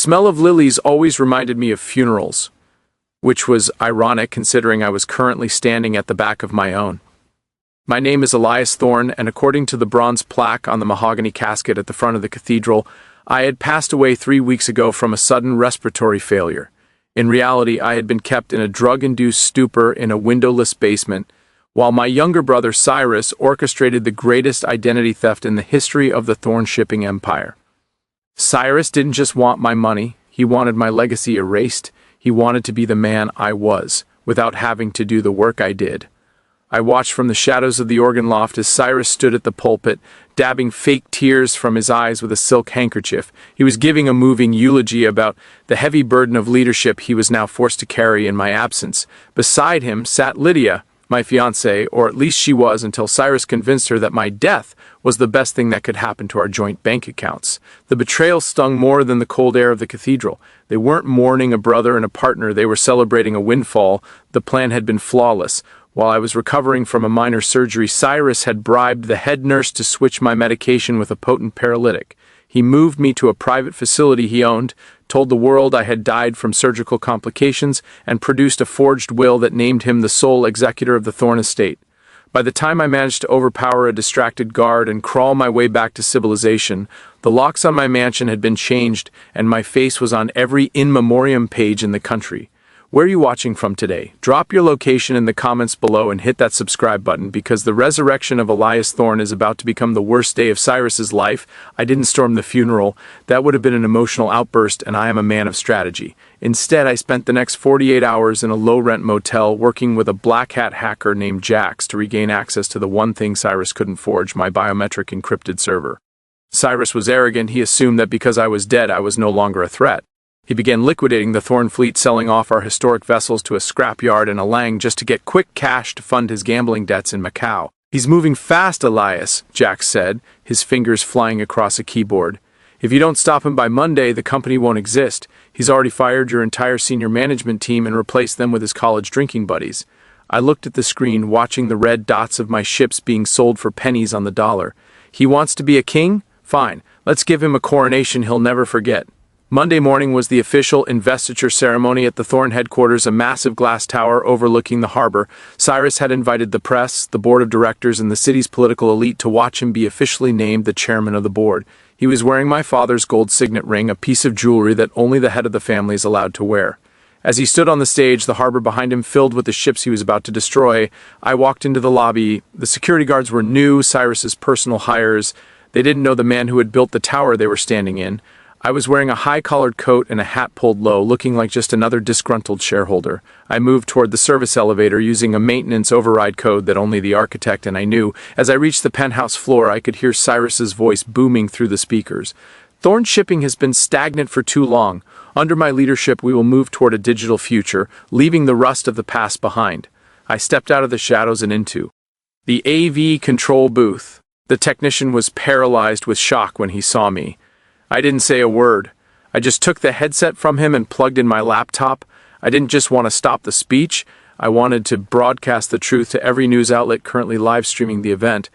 smell of lilies always reminded me of funerals, which was ironic considering I was currently standing at the back of my own. My name is Elias Thorne, and according to the bronze plaque on the mahogany casket at the front of the cathedral, I had passed away 3 weeks ago from a sudden respiratory failure. In reality, I had been kept in a drug-induced stupor in a windowless basement, while my younger brother Cyrus orchestrated the greatest identity theft in the history of the Thorne shipping empire. Cyrus didn't just want my money, he wanted my legacy erased. He wanted to be the man I was, without having to do the work I did. I watched from the shadows of the organ loft as Cyrus stood at the pulpit, dabbing fake tears from his eyes with a silk handkerchief. He was giving a moving eulogy about the heavy burden of leadership he was now forced to carry in my absence. Beside him sat Lydia, my fiancée, or at least she was until Cyrus convinced her that my death was the best thing that could happen to our joint bank accounts. The betrayal stung more than the cold air of the cathedral. They weren't mourning a brother and a partner, they were celebrating a windfall. The plan had been flawless. While I was recovering from a minor surgery, Cyrus had bribed the head nurse to switch my medication with a potent paralytic. He moved me to a private facility he owned, told the world I had died from surgical complications, and produced a forged will that named him the sole executor of the Thorne estate. By the time I managed to overpower a distracted guard and crawl my way back to civilization, the locks on my mansion had been changed, and my face was on every in memoriam page in the country. Where are you watching from today? Drop your location in the comments below and hit that subscribe button, because the resurrection of Elias Thorne is about to become the worst day of Cyrus's life. I didn't storm the funeral. That would have been an emotional outburst, and I am a man of strategy. Instead, I spent the next 48 hours in a low-rent motel working with a black hat hacker named Jax to regain access to the one thing Cyrus couldn't forge, my biometric encrypted server. Cyrus was arrogant. He assumed that because I was dead, I was no longer a threat. He began liquidating the Thorne fleet, selling off our historic vessels to a scrapyard in Alang just to get quick cash to fund his gambling debts in Macau. "He's moving fast, Elias," Jack said, his fingers flying across a keyboard. "If you don't stop him by Monday, the company won't exist. He's already fired your entire senior management team and replaced them with his college drinking buddies." I looked at the screen, watching the red dots of my ships being sold for pennies on the dollar. "He wants to be a king? Fine. Let's give him a coronation he'll never forget." Monday morning was the official investiture ceremony at the Thorne headquarters, a massive glass tower overlooking the harbor. Cyrus had invited the press, the board of directors, and the city's political elite to watch him be officially named the chairman of the board. He was wearing my father's gold signet ring, a piece of jewelry that only the head of the family is allowed to wear. As he stood on the stage, the harbor behind him filled with the ships he was about to destroy, I walked into the lobby. The security guards were new, Cyrus's personal hires. They didn't know the man who had built the tower they were standing in. I was wearing a high-collared coat and a hat pulled low, looking like just another disgruntled shareholder. I moved toward the service elevator using a maintenance override code that only the architect and I knew. As I reached the penthouse floor, I could hear Cyrus's voice booming through the speakers. "Thorne shipping has been stagnant for too long. Under my leadership, we will move toward a digital future, leaving the rust of the past behind." I stepped out of the shadows and into the AV control booth. The technician was paralyzed with shock when he saw me. I didn't say a word. I just took the headset from him and plugged in my laptop. I didn't just want to stop the speech. I wanted to broadcast the truth to every news outlet currently live streaming the event.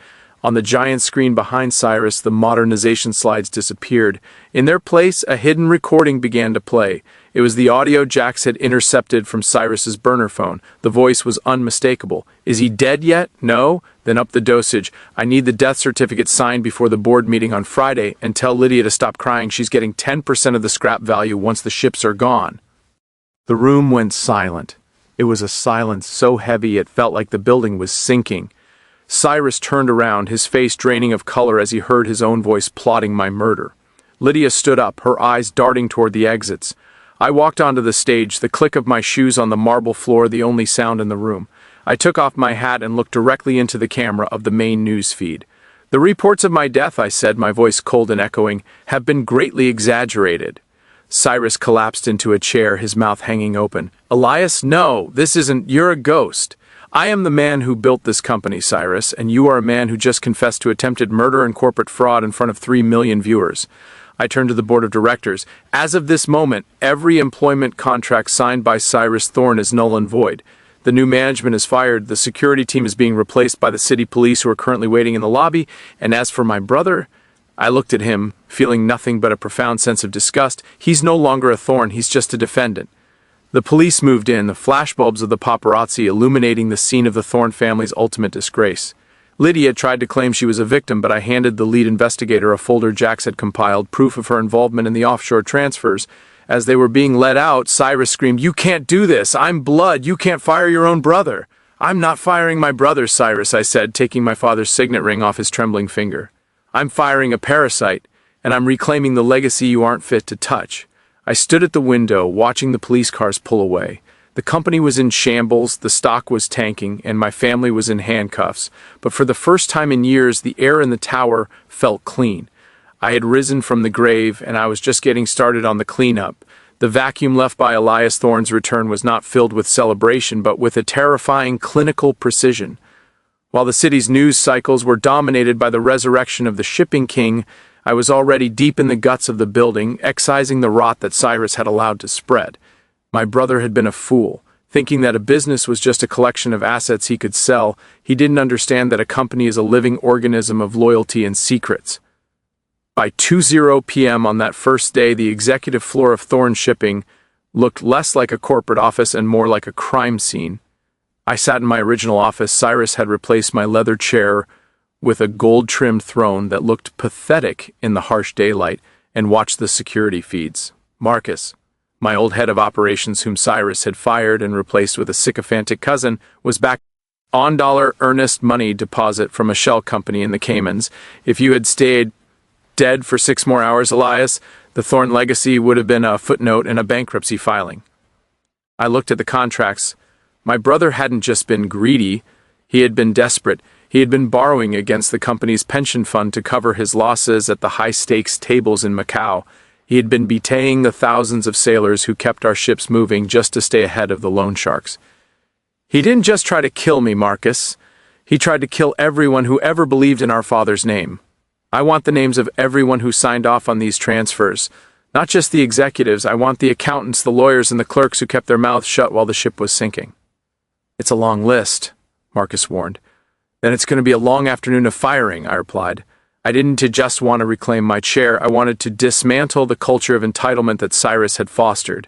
On the giant screen behind Cyrus, the modernization slides disappeared. In their place, a hidden recording began to play. It was the audio Jax had intercepted from Cyrus's burner phone. The voice was unmistakable. "Is he dead yet? No? Then up the dosage. I need the death certificate signed before the board meeting on Friday, and tell Lydia to stop crying. She's getting 10% of the scrap value once the ships are gone." The room went silent. It was a silence so heavy it felt like the building was sinking. Cyrus turned around, his face draining of color as he heard his own voice plotting my murder. Lydia stood up, her eyes darting toward the exits. I walked onto the stage, the click of my shoes on the marble floor the only sound in the room. I took off my hat and looked directly into the camera of the main news feed. "The reports of my death," I said, my voice cold and echoing, "have been greatly exaggerated." Cyrus collapsed into a chair, his mouth hanging open. "Elias, no, this isn't. You're a ghost. I am the man who built this company, Cyrus, and you are a man who just confessed to attempted murder and corporate fraud in front of 3 million viewers." I turned to the board of directors. "As of this moment, every employment contract signed by Cyrus Thorne is null and void. The new management is fired, the security team is being replaced by the city police who are currently waiting in the lobby, and as for my brother, I looked at him, feeling nothing but a profound sense of disgust. He's no longer a thorn, he's just a defendant. The police moved in, the flashbulbs of the paparazzi illuminating the scene of the Thorne family's ultimate disgrace. Lydia tried to claim she was a victim, but I handed the lead investigator a folder Jax had compiled, proof of her involvement in the offshore transfers. As they were being let out, Cyrus screamed, "You can't do this! I'm blood! You can't fire your own brother!" "I'm not firing my brother, Cyrus," I said, taking my father's signet ring off his trembling finger. "I'm firing a parasite, and I'm reclaiming the legacy you aren't fit to touch." I stood at the window, watching the police cars pull away. The company was in shambles, the stock was tanking, and my family was in handcuffs. But for the first time in years, the air in the tower felt clean. I had risen from the grave, and I was just getting started on the cleanup. The vacuum left by Elias Thorne's return was not filled with celebration, but with a terrifying clinical precision. While the city's news cycles were dominated by the resurrection of the shipping king, I was already deep in the guts of the building, excising the rot that Cyrus had allowed to spread. My brother had been a fool, thinking that a business was just a collection of assets he could sell. He didn't understand that a company is a living organism of loyalty and secrets. By 2:00 p.m. on that first day, the executive floor of Thorne Shipping looked less like a corporate office and more like a crime scene. I sat in my original office. Cyrus had replaced my leather chair with a gold-trimmed throne that looked pathetic in the harsh daylight, and watched the security feeds. Marcus, my old head of operations whom Cyrus had fired and replaced with a sycophantic cousin, was back on dollar earnest money deposit from a shell company in the Caymans. If you had stayed dead for 6 more hours, Elias, the Thorne legacy would have been a footnote in a bankruptcy filing. I looked at the contracts. My brother hadn't just been greedy, he had been desperate. He had been borrowing against the company's pension fund to cover his losses at the high-stakes tables in Macau. He had been betraying the thousands of sailors who kept our ships moving just to stay ahead of the loan sharks. He didn't just try to kill me, Marcus. He tried to kill everyone who ever believed in our father's name. I want the names of everyone who signed off on these transfers. Not just the executives, I want the accountants, the lawyers, and the clerks who kept their mouths shut while the ship was sinking. "It's a long list," Marcus warned. "Then it's going to be a long afternoon of firing," I replied. I didn't just want to reclaim my chair, I wanted to dismantle the culture of entitlement that Cyrus had fostered.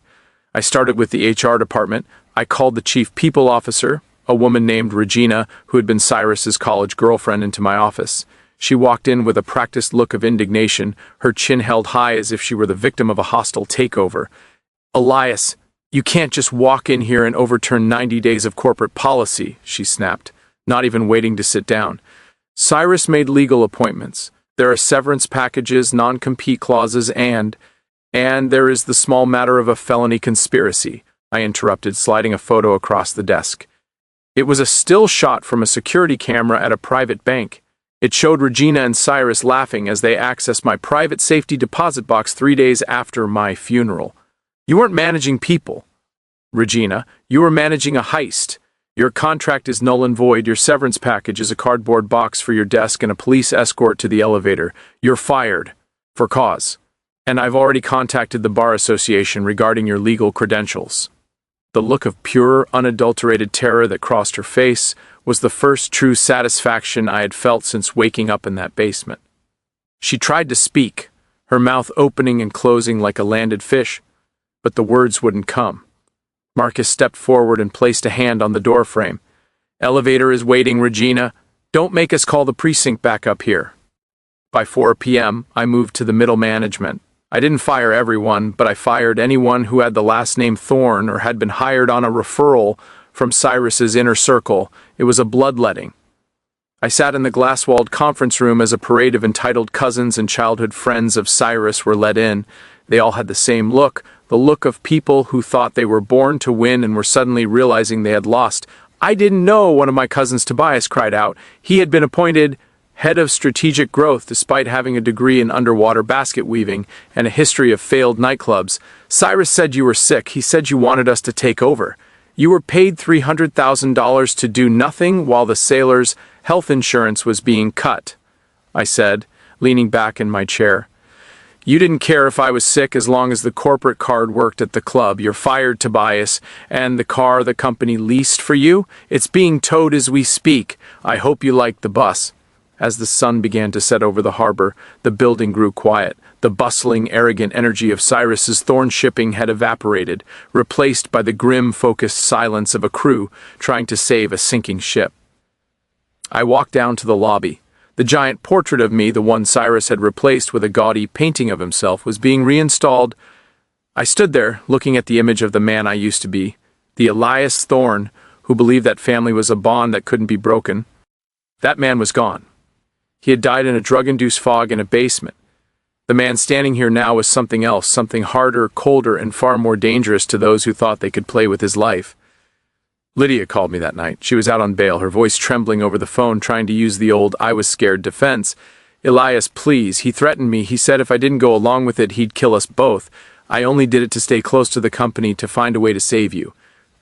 I started with the HR department. I called the chief people officer, a woman named Regina, who had been Cyrus's college girlfriend, into my office. She walked in with a practiced look of indignation, her chin held high as if she were the victim of a hostile takeover. "Elias, you can't just walk in here and overturn 90 days of corporate policy," she snapped, not even waiting to sit down. "Cyrus made legal appointments. There are severance packages, non-compete clauses, and there is the small matter of a felony conspiracy," I interrupted, sliding a photo across the desk. It was a still shot from a security camera at a private bank. It showed Regina and Cyrus laughing as they accessed my private safety deposit box 3 days after my funeral. "You weren't managing people, Regina. You were managing a heist. Your contract is null and void. Your severance package is a cardboard box for your desk and a police escort to the elevator. You're fired. For cause. And I've already contacted the Bar Association regarding your legal credentials." The look of pure, unadulterated terror that crossed her face was the first true satisfaction I had felt since waking up in that basement. She tried to speak, her mouth opening and closing like a landed fish, but the words wouldn't come. Marcus stepped forward and placed a hand on the doorframe. "Elevator is waiting, Regina. Don't make us call the precinct back up here." By 4 p.m., I moved to the middle management. I didn't fire everyone, but I fired anyone who had the last name Thorne or had been hired on a referral from Cyrus's inner circle. It was a bloodletting. I sat in the glass-walled conference room as a parade of entitled cousins and childhood friends of Cyrus were let in. They all had the same look, the look of people who thought they were born to win and were suddenly realizing they had lost. "I didn't know," one of my cousins, Tobias, cried out. He had been appointed head of strategic growth despite having a degree in underwater basket weaving and a history of failed nightclubs. "Cyrus said you were sick. He said you wanted us to take over. You were paid $300,000 to do nothing while the sailors' health insurance was being cut," I said, leaning back in my chair. "You didn't care if I was sick as long as the corporate card worked at the club. You're fired, Tobias. And the car the company leased for you? It's being towed as we speak. I hope you like the bus." As the sun began to set over the harbor, the building grew quiet. The bustling, arrogant energy of Cyrus's Thorn shipping had evaporated, replaced by the grim, focused silence of a crew trying to save a sinking ship. I walked down to the lobby. The giant portrait of me, the one Cyrus had replaced with a gaudy painting of himself, was being reinstalled. I stood there, looking at the image of the man I used to be, the Elias Thorn, who believed that family was a bond that couldn't be broken. That man was gone. He had died in a drug-induced fog in a basement. The man standing here now was something else, something harder, colder, and far more dangerous to those who thought they could play with his life. Lydia called me that night. She was out on bail, her voice trembling over the phone, trying to use the old "I was scared" defense. "Elias, please. He threatened me. He said if I didn't go along with it, he'd kill us both. I only did it to stay close to the company, to find a way to save you."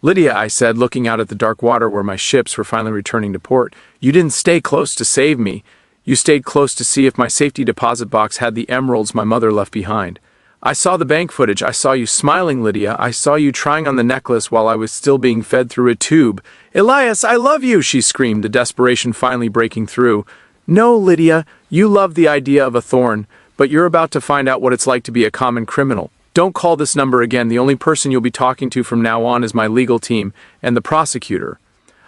"Lydia," I said, looking out at the dark water where my ships were finally returning to port, "you didn't stay close to save me. You stayed close to see if my safety deposit box had the emeralds my mother left behind. I saw the bank footage. I saw you smiling, Lydia. I saw you trying on the necklace while I was still being fed through a tube." "Elias, I love you," she screamed, the desperation finally breaking through. "No, Lydia, you love the idea of a thorn, but you're about to find out what it's like to be a common criminal. Don't call this number again. The only person you'll be talking to from now on is my legal team and the prosecutor."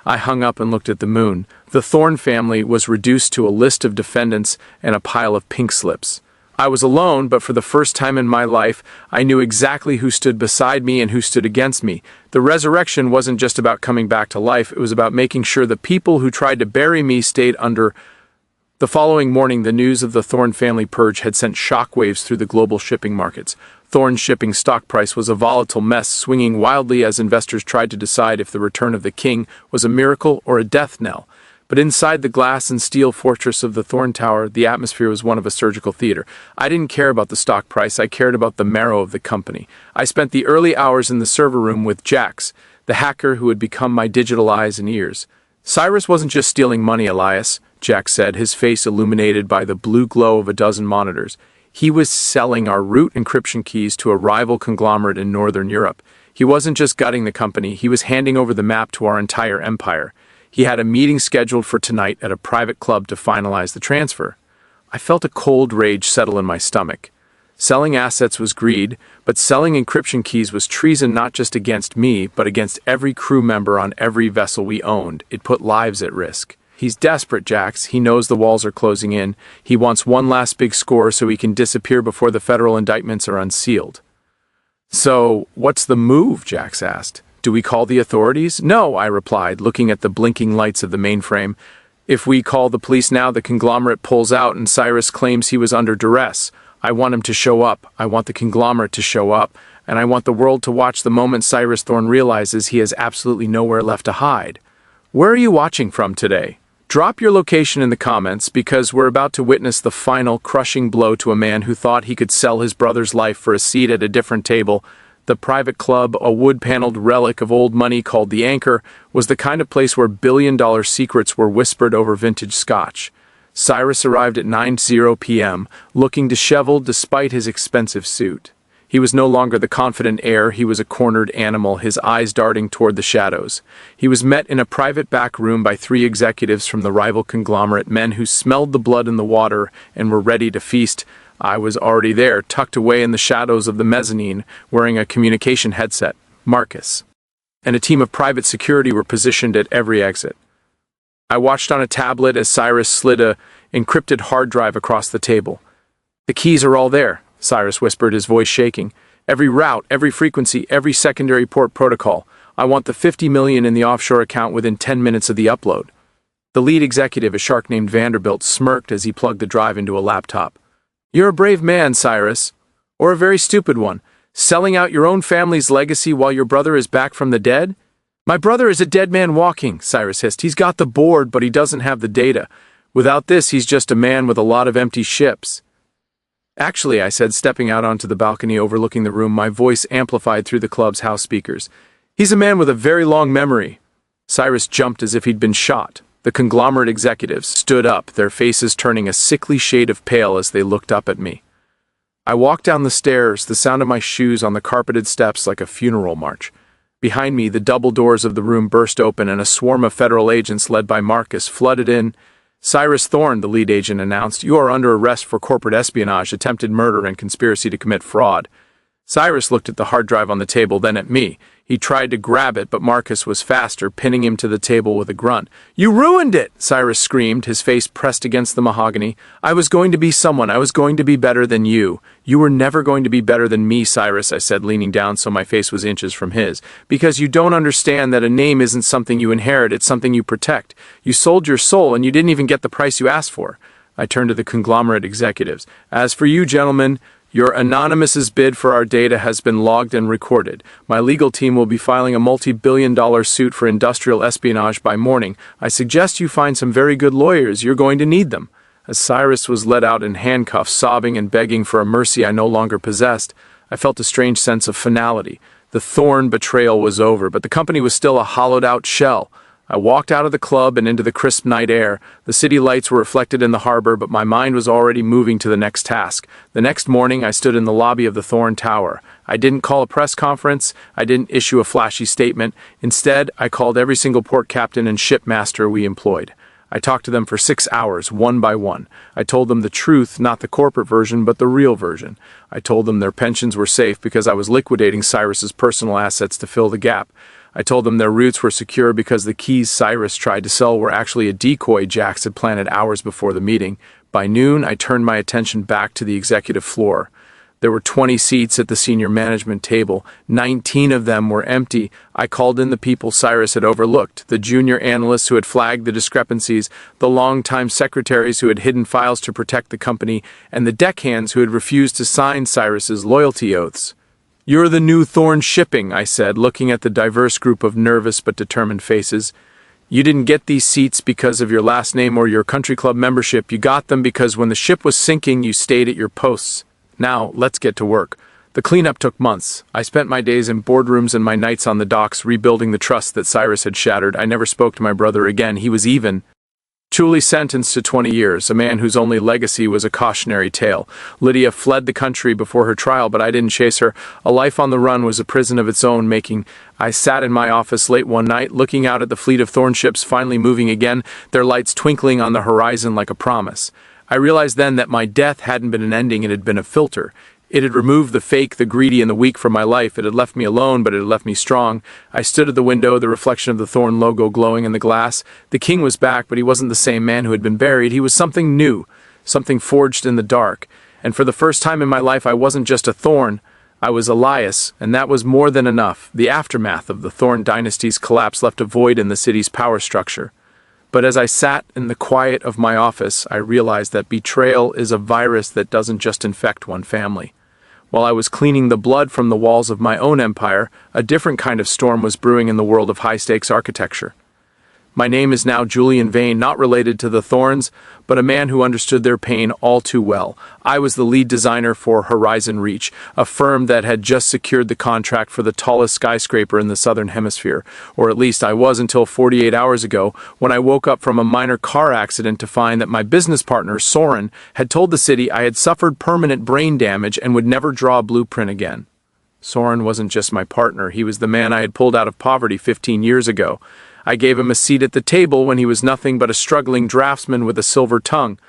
I hung up and looked at the moon. The Thorn family was reduced to a list of defendants and a pile of pink slips. I was alone, but for the first time in my life, I knew exactly who stood beside me and who stood against me. The resurrection wasn't just about coming back to life, it was about making sure the people who tried to bury me stayed under. The following morning, the news of the Thorn family purge had sent shockwaves through the global shipping markets. Thorn's shipping stock price was a volatile mess, swinging wildly as investors tried to decide if the return of the king was a miracle or a death knell. But inside the glass and steel fortress of the Thorn Tower, the atmosphere was one of a surgical theater. I didn't care about the stock price, I cared about the marrow of the company. I spent the early hours in the server room with Jax, the hacker who had become my digital eyes and ears. "Cyrus wasn't just stealing money, Elias," Jax said, his face illuminated by the blue glow of a dozen monitors. "He was selling our root encryption keys to a rival conglomerate in Northern Europe. He wasn't just gutting the company, he was handing over the map to our entire empire. He had a meeting scheduled for tonight at a private club to finalize the transfer." I felt a cold rage settle in my stomach. Selling assets was greed, but selling encryption keys was treason, not just against me, but against every crew member on every vessel we owned. It put lives at risk. "He's desperate, Jax. He knows the walls are closing in. He wants one last big score so he can disappear before the federal indictments are unsealed." "So, what's the move?" Jax asked. "Do we call the authorities?" "No," I replied, looking at the blinking lights of the mainframe. "If we call the police now, the conglomerate pulls out and Cyrus claims he was under duress. I want him to show up. I want the conglomerate to show up. And I want the world to watch the moment Cyrus Thorn realizes he has absolutely nowhere left to hide." "Where are you watching from today? Drop your location in the comments, because we're about to witness the final crushing blow to a man who thought he could sell his brother's life for a seat at a different table. The private club, a wood-paneled relic of old money called the Anchor, was the kind of place where billion-dollar secrets were whispered over vintage scotch. Cyrus arrived at 9:00 p.m., looking disheveled despite his expensive suit. He was no longer the confident heir, he was a cornered animal, his eyes darting toward the shadows. He was met in a private back room by 3 executives from the rival conglomerate, men who smelled the blood in the water and were ready to feast. I was already there, tucked away in the shadows of the mezzanine, wearing a communication headset. Marcus and a team of private security were positioned at every exit. I watched on a tablet as Cyrus slid a encrypted hard drive across the table. "The keys are all there," Cyrus whispered, his voice shaking. "Every route, every frequency, every secondary port protocol. I want the 50 million in the offshore account within 10 minutes of the upload." The lead executive, a shark named Vanderbilt, smirked as he plugged the drive into a laptop. "You're a brave man, Cyrus. Or a very stupid one. Selling out your own family's legacy while your brother is back from the dead?" "My brother is a dead man walking," Cyrus hissed. "He's got the board, but he doesn't have the data. Without this, he's just a man with a lot of empty ships." "Actually," I said, stepping out onto the balcony overlooking the room, my voice amplified through the club's house speakers. "He's a man with a very long memory." Cyrus jumped as if he'd been shot. The conglomerate executives stood up, their faces turning a sickly shade of pale as they looked up at me. I walked down the stairs, the sound of my shoes on the carpeted steps like a funeral march. Behind me, the double doors of the room burst open and a swarm of federal agents led by Marcus flooded in. "Cyrus Thorne," the lead agent announced, "you are under arrest for corporate espionage, attempted murder, and conspiracy to commit fraud." Cyrus looked at the hard drive on the table, then at me. He tried to grab it, but Marcus was faster, pinning him to the table with a grunt. "You ruined it!" Cyrus screamed, his face pressed against the mahogany. "I was going to be someone. I was going to be better than you." "You were never going to be better than me, Cyrus," I said, leaning down so my face was inches from his. "Because you don't understand that a name isn't something you inherit, it's something you protect. You sold your soul, and you didn't even get the price you asked for." I turned to the conglomerate executives. "As for you, gentlemen, your Anonymous's bid for our data has been logged and recorded. My legal team will be filing a multi-billion-dollar suit for industrial espionage by morning. I suggest you find some very good lawyers. You're going to need them." As Cyrus was led out in handcuffs, sobbing and begging for a mercy I no longer possessed, I felt a strange sense of finality. The Thorne betrayal was over, but the company was still a hollowed-out shell. I walked out of the club and into the crisp night air. The city lights were reflected in the harbor, but my mind was already moving to the next task. The next morning, I stood in the lobby of the Thorne Tower. I didn't call a press conference. I didn't issue a flashy statement. Instead, I called every single port captain and shipmaster we employed. I talked to them for 6 hours, one by one. I told them the truth, not the corporate version, but the real version. I told them their pensions were safe because I was liquidating Cyrus's personal assets to fill the gap. I told them their routes were secure because the keys Cyrus tried to sell were actually a decoy Jax had planted hours before the meeting. By noon, I turned my attention back to the executive floor. There were 20 seats at the senior management table. 19 of them were empty. I called in the people Cyrus had overlooked, the junior analysts who had flagged the discrepancies, the longtime secretaries who had hidden files to protect the company, and the deckhands who had refused to sign Cyrus's loyalty oaths. "You're the new Thorne Shipping," I said, looking at the diverse group of nervous but determined faces. "You didn't get these seats because of your last name or your country club membership. You got them because when the ship was sinking, you stayed at your posts. Now, let's get to work." The cleanup took months. I spent my days in boardrooms and my nights on the docks rebuilding the trust that Cyrus had shattered. I never spoke to my brother again. He was truly sentenced to 20 years, a man whose only legacy was a cautionary tale. Lydia fled the country before her trial, but I didn't chase her. A life on the run was a prison of its own making. I sat in my office late one night, looking out at the fleet of Thorne ships finally moving again, their lights twinkling on the horizon like a promise. I realized then that my death hadn't been an ending, it had been a filter. It had removed the fake, the greedy, and the weak from my life. It had left me alone, but it had left me strong. I stood at the window, the reflection of the Thorne logo glowing in the glass. The king was back, but he wasn't the same man who had been buried. He was something new, something forged in the dark. And for the first time in my life, I wasn't just a Thorne. I was Elias, and that was more than enough. The aftermath of the Thorne dynasty's collapse left a void in the city's power structure. But as I sat in the quiet of my office, I realized that betrayal is a virus that doesn't just infect one family. While I was cleaning the blood from the walls of my own empire, a different kind of storm was brewing in the world of high-stakes architecture. My name is now Julian Vane, not related to the Thornes, but a man who understood their pain all too well. I was the lead designer for Horizon Reach, a firm that had just secured the contract for the tallest skyscraper in the southern hemisphere, or at least I was until 48 hours ago, when I woke up from a minor car accident to find that my business partner, Soren, had told the city I had suffered permanent brain damage and would never draw a blueprint again. Soren wasn't just my partner, he was the man I had pulled out of poverty 15 years ago. I gave him a seat at the table when he was nothing but a struggling draftsman with a silver tongue.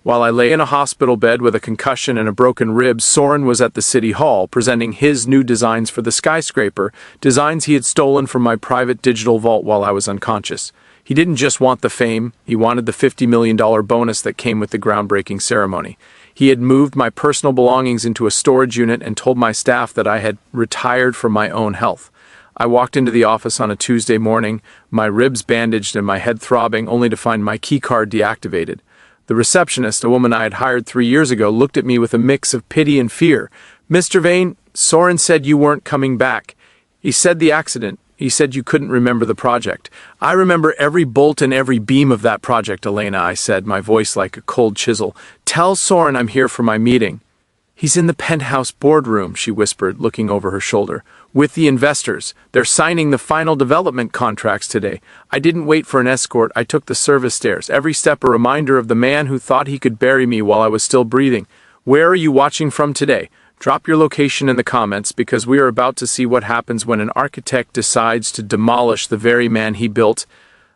While I lay in a hospital bed with a concussion and a broken rib, Soren was at the city hall, presenting his new designs for the skyscraper, designs he had stolen from my private digital vault while I was unconscious. He didn't just want the fame, he wanted the $50 million bonus that came with the groundbreaking ceremony. He had moved my personal belongings into a storage unit and told my staff that I had retired for my own health. I walked into the office on a Tuesday morning, my ribs bandaged and my head throbbing, only to find my keycard deactivated. The receptionist, a woman I had hired 3 years ago, looked at me with a mix of pity and fear. "Mr. Vane, Soren said you weren't coming back. He said the accident. He said you couldn't remember the project." "I remember every bolt and every beam of that project, Elena," I said, my voice like a cold chisel. "Tell Soren I'm here for my meeting." "He's in the penthouse boardroom," she whispered, looking over her shoulder. "With the investors. They're signing the final development contracts today. I didn't wait for an escort. I took the service stairs, every step a reminder of the man who thought he could bury me while I was still breathing. Where are you watching from today? Drop your location in the comments, because we are about to see what happens when an architect decides to demolish the very man he built.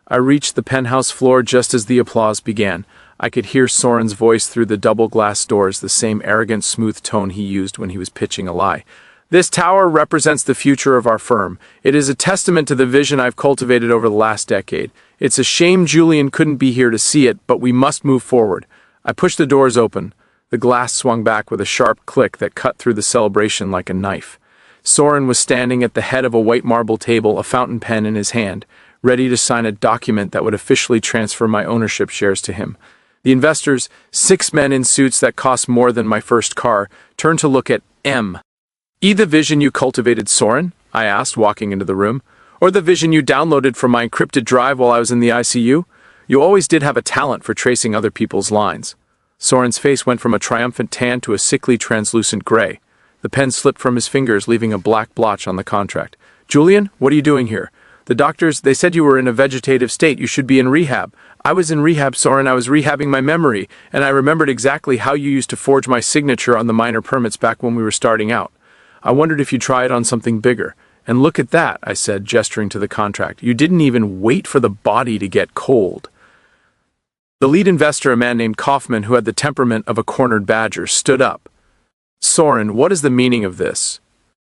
I reached the penthouse floor just as the applause began. I could hear Soren's voice through the double glass doors, the same arrogant, smooth tone he used when he was pitching a lie. This tower represents the future of our firm. It is a testament to the vision I've cultivated over the last decade. It's a shame Julian couldn't be here to see it, but we must move forward. I pushed the doors open. The glass swung back with a sharp click that cut through the celebration like a knife. Soren was standing at the head of a white marble table, a fountain pen in his hand, ready to sign a document that would officially transfer my ownership shares to him. The investors, 6 men in suits that cost more than my first car, turned to look at M. The vision you cultivated, Soren? I asked, walking into the room. Or the vision you downloaded from my encrypted drive while I was in the ICU? You always did have a talent for tracing other people's lines. Soren's face went from a triumphant tan to a sickly translucent gray. The pen slipped from his fingers, leaving a black blotch on the contract. Julian, what are you doing here? The doctors, they said you were in a vegetative state. You should be in rehab. I was in rehab, Soren. I was rehabbing my memory, and I remembered exactly how you used to forge my signature on the minor permits back when we were starting out. I wondered if you'd try it on something bigger. And look at that, I said, gesturing to the contract. You didn't even wait for the body to get cold. The lead investor, a man named Kaufman, who had the temperament of a cornered badger, stood up. Soren, what is the meaning of this?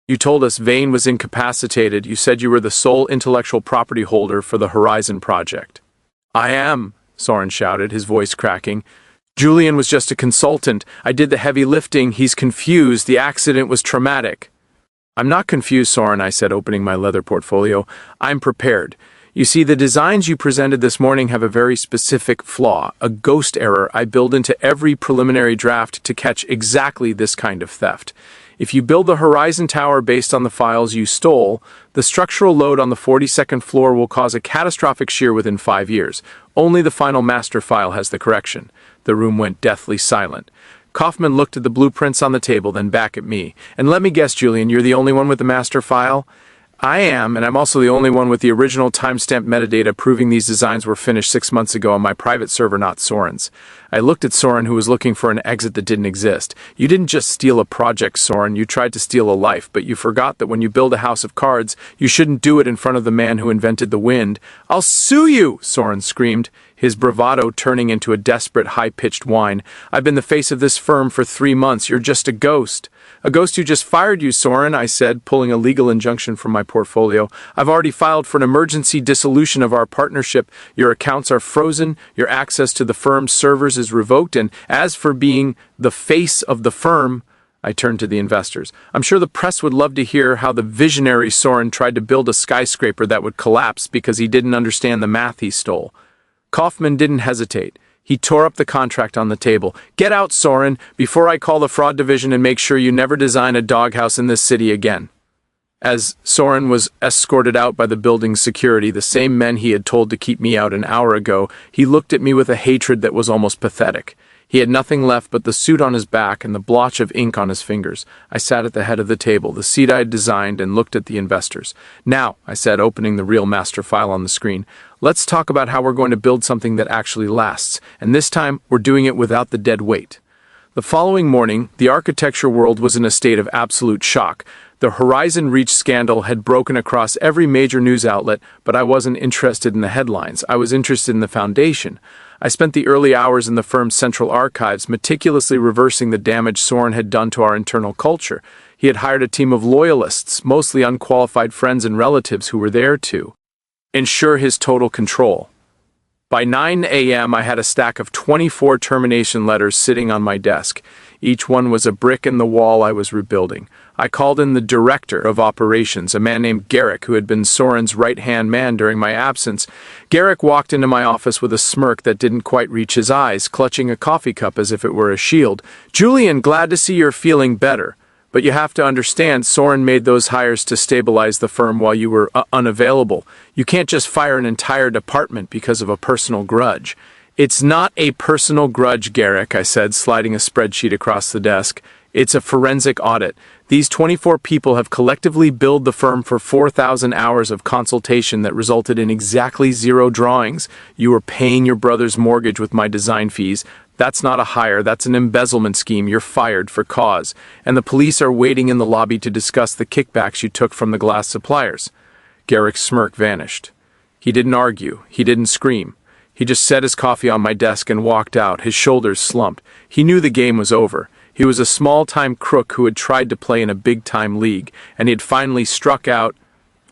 You told us Vane was incapacitated. You said you were the sole intellectual property holder for the Horizon project. I am, Soren shouted, his voice cracking. Julian was just a consultant. I did the heavy lifting. He's confused. The accident was traumatic. I'm not confused, Soren, I said, opening my leather portfolio. I'm prepared. You see, the designs you presented this morning have a very specific flaw, a ghost error I build into every preliminary draft to catch exactly this kind of theft. If you build the Horizon Tower based on the files you stole, the structural load on the 42nd floor will cause a catastrophic shear within 5 years. Only the final master file has the correction. The room went deathly silent. Kaufman looked at the blueprints on the table, then back at me. And let me guess, Julian, you're the only one with the master file? I am, and I'm also the only one with the original timestamped metadata proving these designs were finished 6 months ago on my private server, not Soren's. I looked at Soren, who was looking for an exit that didn't exist. You didn't just steal a project, Soren, you tried to steal a life, but you forgot that when you build a house of cards, you shouldn't do it in front of the man who invented the wind. I'll sue you, Soren screamed, his bravado turning into a desperate, high-pitched whine. I've been the face of this firm for 3 months. You're just a ghost. A ghost who just fired you, Soren, I said, pulling a legal injunction from my portfolio. I've already filed for an emergency dissolution of our partnership. Your accounts are frozen, your access to the firm's servers is revoked, and as for being the face of the firm, I turned to the investors. I'm sure the press would love to hear how the visionary Soren tried to build a skyscraper that would collapse because he didn't understand the math he stole. Kaufman didn't hesitate. He tore up the contract on the table. Get out, Soren, before I call the fraud division and make sure you never design a doghouse in this city again. As Soren was escorted out by the building's security, the same men he had told to keep me out an hour ago, he looked at me with a hatred that was almost pathetic. He had nothing left but the suit on his back and the blotch of ink on his fingers. I sat at the head of the table, the seat I had designed, and looked at the investors. Now, I said, opening the real master file on the screen, let's talk about how we're going to build something that actually lasts, and this time we're doing it without the dead weight. The following morning, the architecture world was in a state of absolute shock. The Horizon Reach scandal had broken across every major news outlet, but I wasn't interested in the headlines. I was interested in the foundation. I spent the early hours in the firm's central archives meticulously reversing the damage Soren had done to our internal culture. He had hired a team of loyalists, mostly unqualified friends and relatives who were there to ensure his total control. By 9 a.m., I had a stack of 24 termination letters sitting on my desk. Each one was a brick in the wall I was rebuilding. I called in the director of operations, a man named Garrick, who had been Soren's right-hand man during my absence. Garrick walked into my office with a smirk that didn't quite reach his eyes, clutching a coffee cup as if it were a shield. Julian, glad to see you're feeling better. But you have to understand, Soren made those hires to stabilize the firm while you were unavailable. You can't just fire an entire department because of a personal grudge. It's not a personal grudge, Garrick, I said, sliding a spreadsheet across the desk. It's a forensic audit. These 24 people have collectively billed the firm for 4,000 hours of consultation that resulted in exactly 0 drawings. You were paying your brother's mortgage with my design fees. That's not a hire, that's an embezzlement scheme. You're fired for cause. And the police are waiting in the lobby to discuss the kickbacks you took from the glass suppliers. Garrick's smirk vanished. He didn't argue. He didn't scream. He just set his coffee on my desk and walked out, his shoulders slumped. He knew the game was over. He was a small-time crook who had tried to play in a big-time league, and he had finally struck out.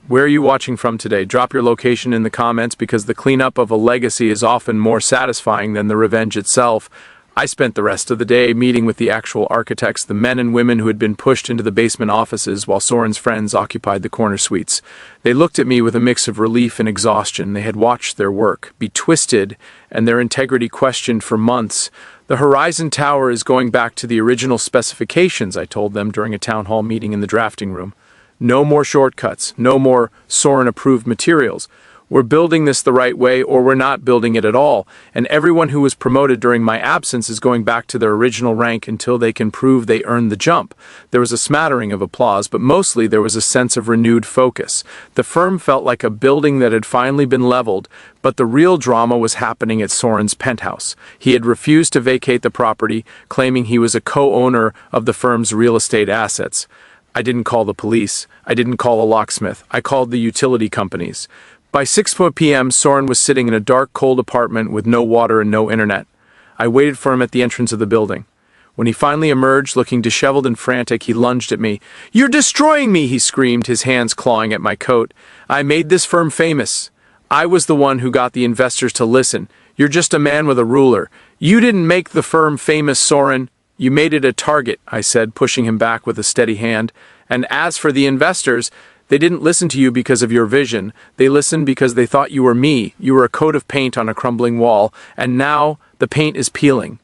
Where are you watching from today? Drop your location in the comments, because the cleanup of a legacy is often more satisfying than the revenge itself. I spent the rest of the day meeting with the actual architects, the men and women who had been pushed into the basement offices while Soren's friends occupied the corner suites. They looked at me with a mix of relief and exhaustion. They had watched their work be twisted and their integrity questioned for months. The Horizon Tower is going back to the original specifications, I told them during a town hall meeting in the drafting room. No more shortcuts, no more Soren-approved materials. We're building this the right way, or we're not building it at all, and everyone who was promoted during my absence is going back to their original rank until they can prove they earned the jump. There was a smattering of applause, but mostly there was a sense of renewed focus. The firm felt like a building that had finally been leveled, but the real drama was happening at Soren's penthouse. He had refused to vacate the property, claiming he was a co-owner of the firm's real estate assets. I didn't call the police. I didn't call a locksmith. I called the utility companies. By 6 p.m., Soren was sitting in a dark, cold apartment with no water and no internet. I waited for him at the entrance of the building. When he finally emerged, looking disheveled and frantic, he lunged at me. "You're destroying me!" he screamed, his hands clawing at my coat. "I made this firm famous. I was the one who got the investors to listen. You're just a man with a ruler. You didn't make the firm famous, Soren. You made it a target," I said, pushing him back with a steady hand. "And as for the investors, they didn't listen to you because of your vision. They listened because they thought you were me. You were a coat of paint on a crumbling wall, and now the paint is peeling."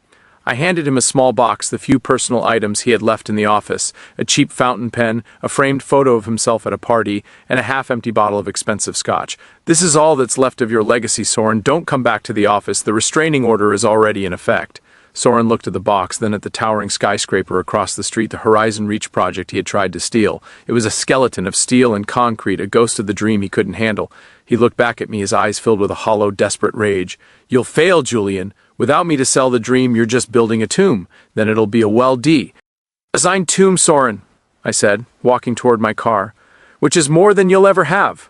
I handed him a small box, the few personal items he had left in the office, a cheap fountain pen, a framed photo of himself at a party, and a half-empty bottle of expensive scotch. "This is all that's left of your legacy, Soren. Don't come back to the office. The restraining order is already in effect." Soren looked at the box, then at the towering skyscraper across the street, the Horizon Reach project he had tried to steal. It was a skeleton of steel and concrete, a ghost of the dream he couldn't handle. He looked back at me, his eyes filled with a hollow, desperate rage. "You'll fail, Julian. Without me to sell the dream, you're just building a tomb. Then it'll be a well-D. Designed tomb, Soren," I said, walking toward my car, "which is more than you'll ever have."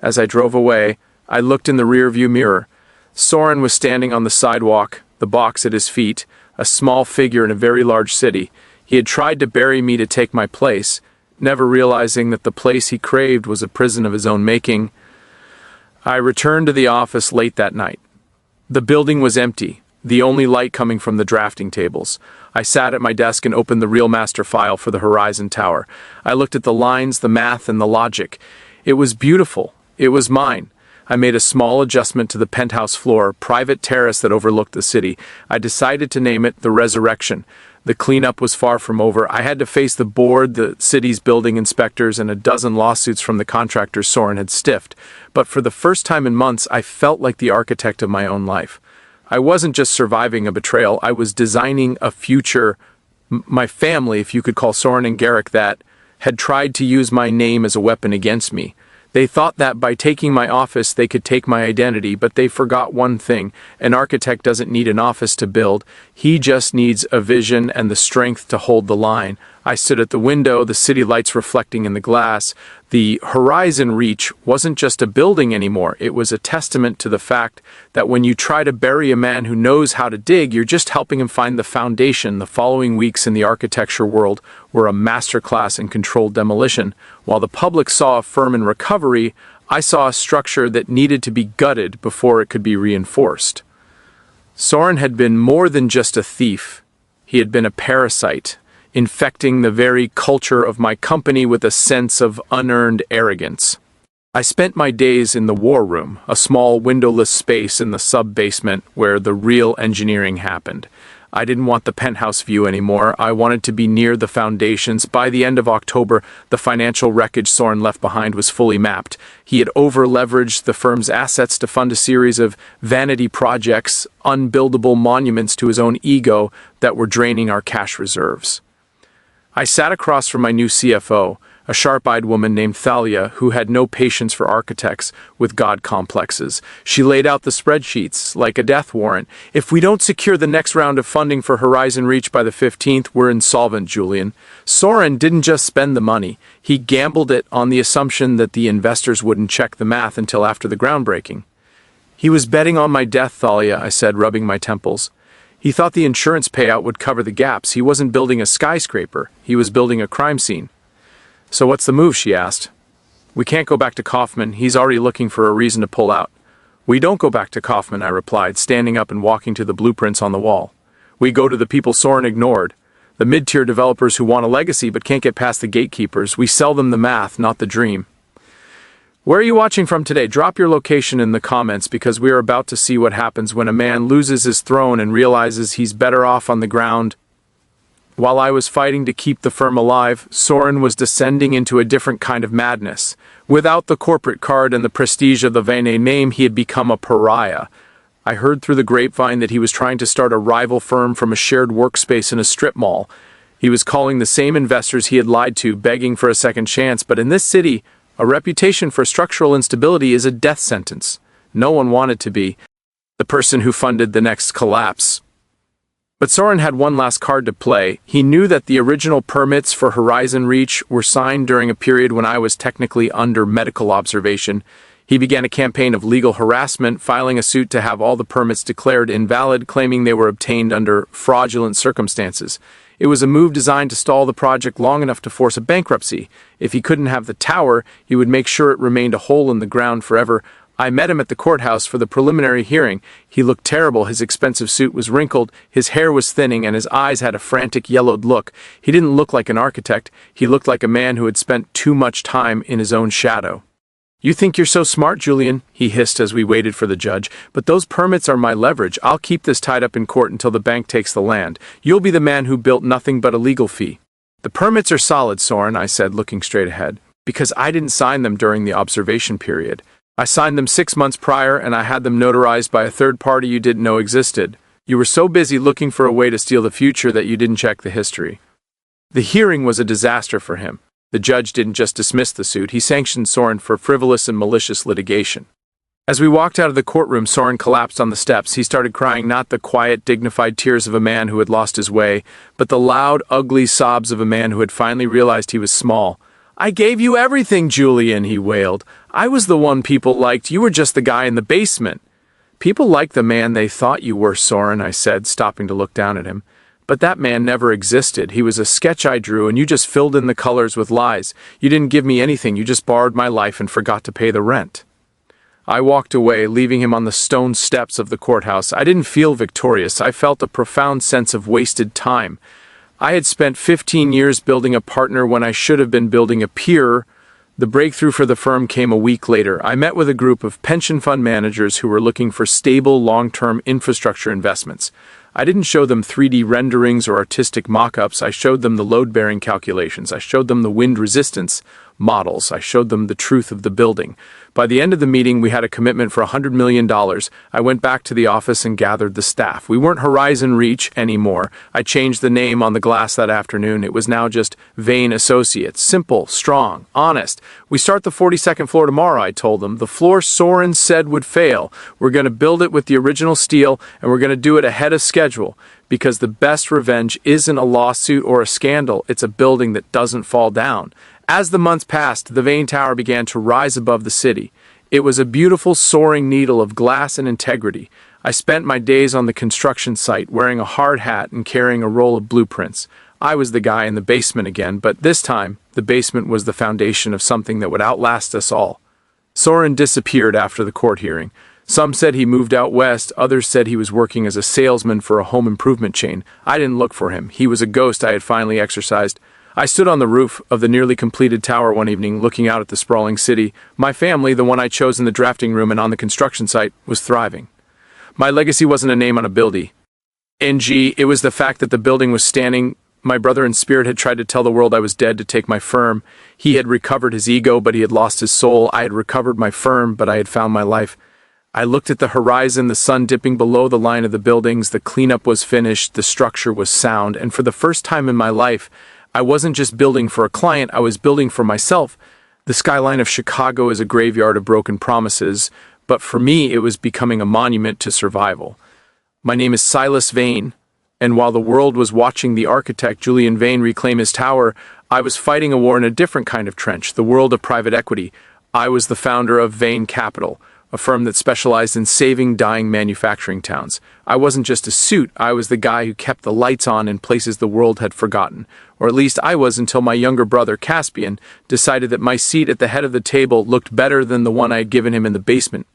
As I drove away, I looked in the rearview mirror. Soren was standing on the sidewalk, the box at his feet, a small figure in a very large city. He had tried to bury me to take my place, never realizing that the place he craved was a prison of his own making. I returned to the office late that night. The building was empty, the only light coming from the drafting tables. I sat at my desk and opened the real master file for the Horizon Tower. I looked at the lines, the math, and the logic. It was beautiful. It was mine. I made a small adjustment to the penthouse floor, private terrace that overlooked the city. I decided to name it the Resurrection. The cleanup was far from over. I had to face the board, the city's building inspectors, and a dozen lawsuits from the contractors Soren had stiffed. But for the first time in months, I felt like the architect of my own life. I wasn't just surviving a betrayal, I was designing a future. My family, if you could call Soren and Garrick that, had tried to use my name as a weapon against me. They thought that by taking my office they could take my identity, but they forgot one thing. An architect doesn't need an office to build. He just needs a vision and the strength to hold the line. I stood at the window, the city lights reflecting in the glass. The Horizon Reach wasn't just a building anymore. It was a testament to the fact that when you try to bury a man who knows how to dig, you're just helping him find the foundation. The following weeks in the architecture world were a masterclass in controlled demolition. While the public saw a firm in recovery, I saw a structure that needed to be gutted before it could be reinforced. Soren had been more than just a thief. He had been a parasite, infecting the very culture of my company with a sense of unearned arrogance. I spent my days in the war room, a small windowless space in the sub-basement where the real engineering happened. I didn't want the penthouse view anymore. I wanted to be near the foundations. By the end of October, the financial wreckage Soren left behind was fully mapped. He had over-leveraged the firm's assets to fund a series of vanity projects, unbuildable monuments to his own ego that were draining our cash reserves. I sat across from my new CFO, a sharp-eyed woman named Thalia who had no patience for architects with god complexes. She laid out the spreadsheets like a death warrant. If we don't secure the next round of funding for Horizon Reach by the 15th, we're insolvent, Julian. Soren didn't just spend the money. He gambled it on the assumption that the investors wouldn't check the math until after the groundbreaking. He was betting on my death, Thalia, I said, rubbing my temples. He thought the insurance payout would cover the gaps. He wasn't building a skyscraper. He was building a crime scene. So what's the move, she asked. We can't go back to Kaufman. He's already looking for a reason to pull out. We don't go back to Kaufman, I replied, standing up and walking to the blueprints on the wall. We go to the people Soren ignored, the mid-tier developers who want a legacy but can't get past the gatekeepers. We sell them the math, not the dream. Where are you watching from today? Drop your location in the comments because we are about to see what happens when a man loses his throne and realizes he's better off on the ground. While I was fighting to keep the firm alive, Soren was descending into a different kind of madness. Without the corporate card and the prestige of the Vane name, he had become a pariah. I heard through the grapevine that he was trying to start a rival firm from a shared workspace in a strip mall. He was calling the same investors he had lied to, begging for a second chance, but in this city, a reputation for structural instability is a death sentence. No one wanted to be the person who funded the next collapse. But Soren had one last card to play. He knew that the original permits for Horizon Reach were signed during a period when I was technically under medical observation. He began a campaign of legal harassment, filing a suit to have all the permits declared invalid, claiming they were obtained under fraudulent circumstances. It was a move designed to stall the project long enough to force a bankruptcy. If he couldn't have the tower, he would make sure it remained a hole in the ground forever. I met him at the courthouse for the preliminary hearing. He looked terrible. His expensive suit was wrinkled, his hair was thinning, and his eyes had a frantic yellowed look. He didn't look like an architect. He looked like a man who had spent too much time in his own shadow. You think you're so smart, Julian, he hissed as we waited for the judge, but those permits are my leverage. I'll keep this tied up in court until the bank takes the land. You'll be the man who built nothing but a legal fee. The permits are solid, Soren, I said, looking straight ahead, because I didn't sign them during the observation period. I signed them 6 months prior, and I had them notarized by a third party you didn't know existed. You were so busy looking for a way to steal the future that you didn't check the history. The hearing was a disaster for him. The judge didn't just dismiss the suit, he sanctioned Soren for frivolous and malicious litigation. As we walked out of the courtroom, Soren collapsed on the steps. He started crying, not the quiet, dignified tears of a man who had lost his way, but the loud, ugly sobs of a man who had finally realized he was small. I gave you everything, Julian, he wailed. I was the one people liked. You were just the guy in the basement. People liked the man they thought you were, Soren, I said, stopping to look down at him. But that man never existed. He was a sketch I drew, and you just filled in the colors with lies. You didn't give me anything. You just borrowed my life and forgot to pay the rent. I walked away, leaving him on the stone steps of the courthouse. I didn't feel victorious. I felt a profound sense of wasted time. I had spent 15 years building a partner when I should have been building a peer. The breakthrough for the firm came a week later. I met with a group of pension fund managers who were looking for stable, long-term infrastructure investments. I didn't show them 3D renderings or artistic mock-ups. I showed them the load-bearing calculations. I showed them the wind resistance models. I showed them the truth of the building. By the end of the meeting, we had a commitment for $100 million. I went back to the office and gathered the staff. We weren't Horizon Reach anymore. I changed the name on the glass that afternoon. It was now just Vane Associates. Simple, strong, honest. We start the 42nd floor tomorrow, I told them. The floor Soren said would fail. We're going to build it with the original steel, and we're going to do it ahead of schedule. Because the best revenge isn't a lawsuit or a scandal. It's a building that doesn't fall down. As the months passed, the Vane Tower began to rise above the city. It was a beautiful soaring needle of glass and integrity. I spent my days on the construction site, wearing a hard hat and carrying a roll of blueprints. I was the guy in the basement again, but this time, the basement was the foundation of something that would outlast us all. Soren disappeared after the court hearing. Some said he moved out west, others said he was working as a salesman for a home improvement chain. I didn't look for him. He was a ghost I had finally exorcised. I stood on the roof of the nearly completed tower one evening, looking out at the sprawling city. My family, the one I chose in the drafting room and on the construction site, was thriving. My legacy wasn't a name on a building. It was the fact that the building was standing. My brother in spirit had tried to tell the world I was dead to take my firm. He had recovered his ego, but he had lost his soul. I had recovered my firm, but I had found my life. I looked at the horizon, the sun dipping below the line of the buildings. The cleanup was finished, the structure was sound, and for the first time in my life, I wasn't just building for a client, I was building for myself. The skyline of Chicago is a graveyard of broken promises, but for me, it was becoming a monument to survival. My name is Silas Vane, and while the world was watching the architect Julian Vane reclaim his tower, I was fighting a war in a different kind of trench, the world of private equity. I was the founder of Vane Capital, a firm that specialized in saving dying manufacturing towns. I wasn't just a suit, I was the guy who kept the lights on in places the world had forgotten. Or at least I was until my younger brother, Caspian, decided that my seat at the head of the table looked better than the one I had given him in the basement.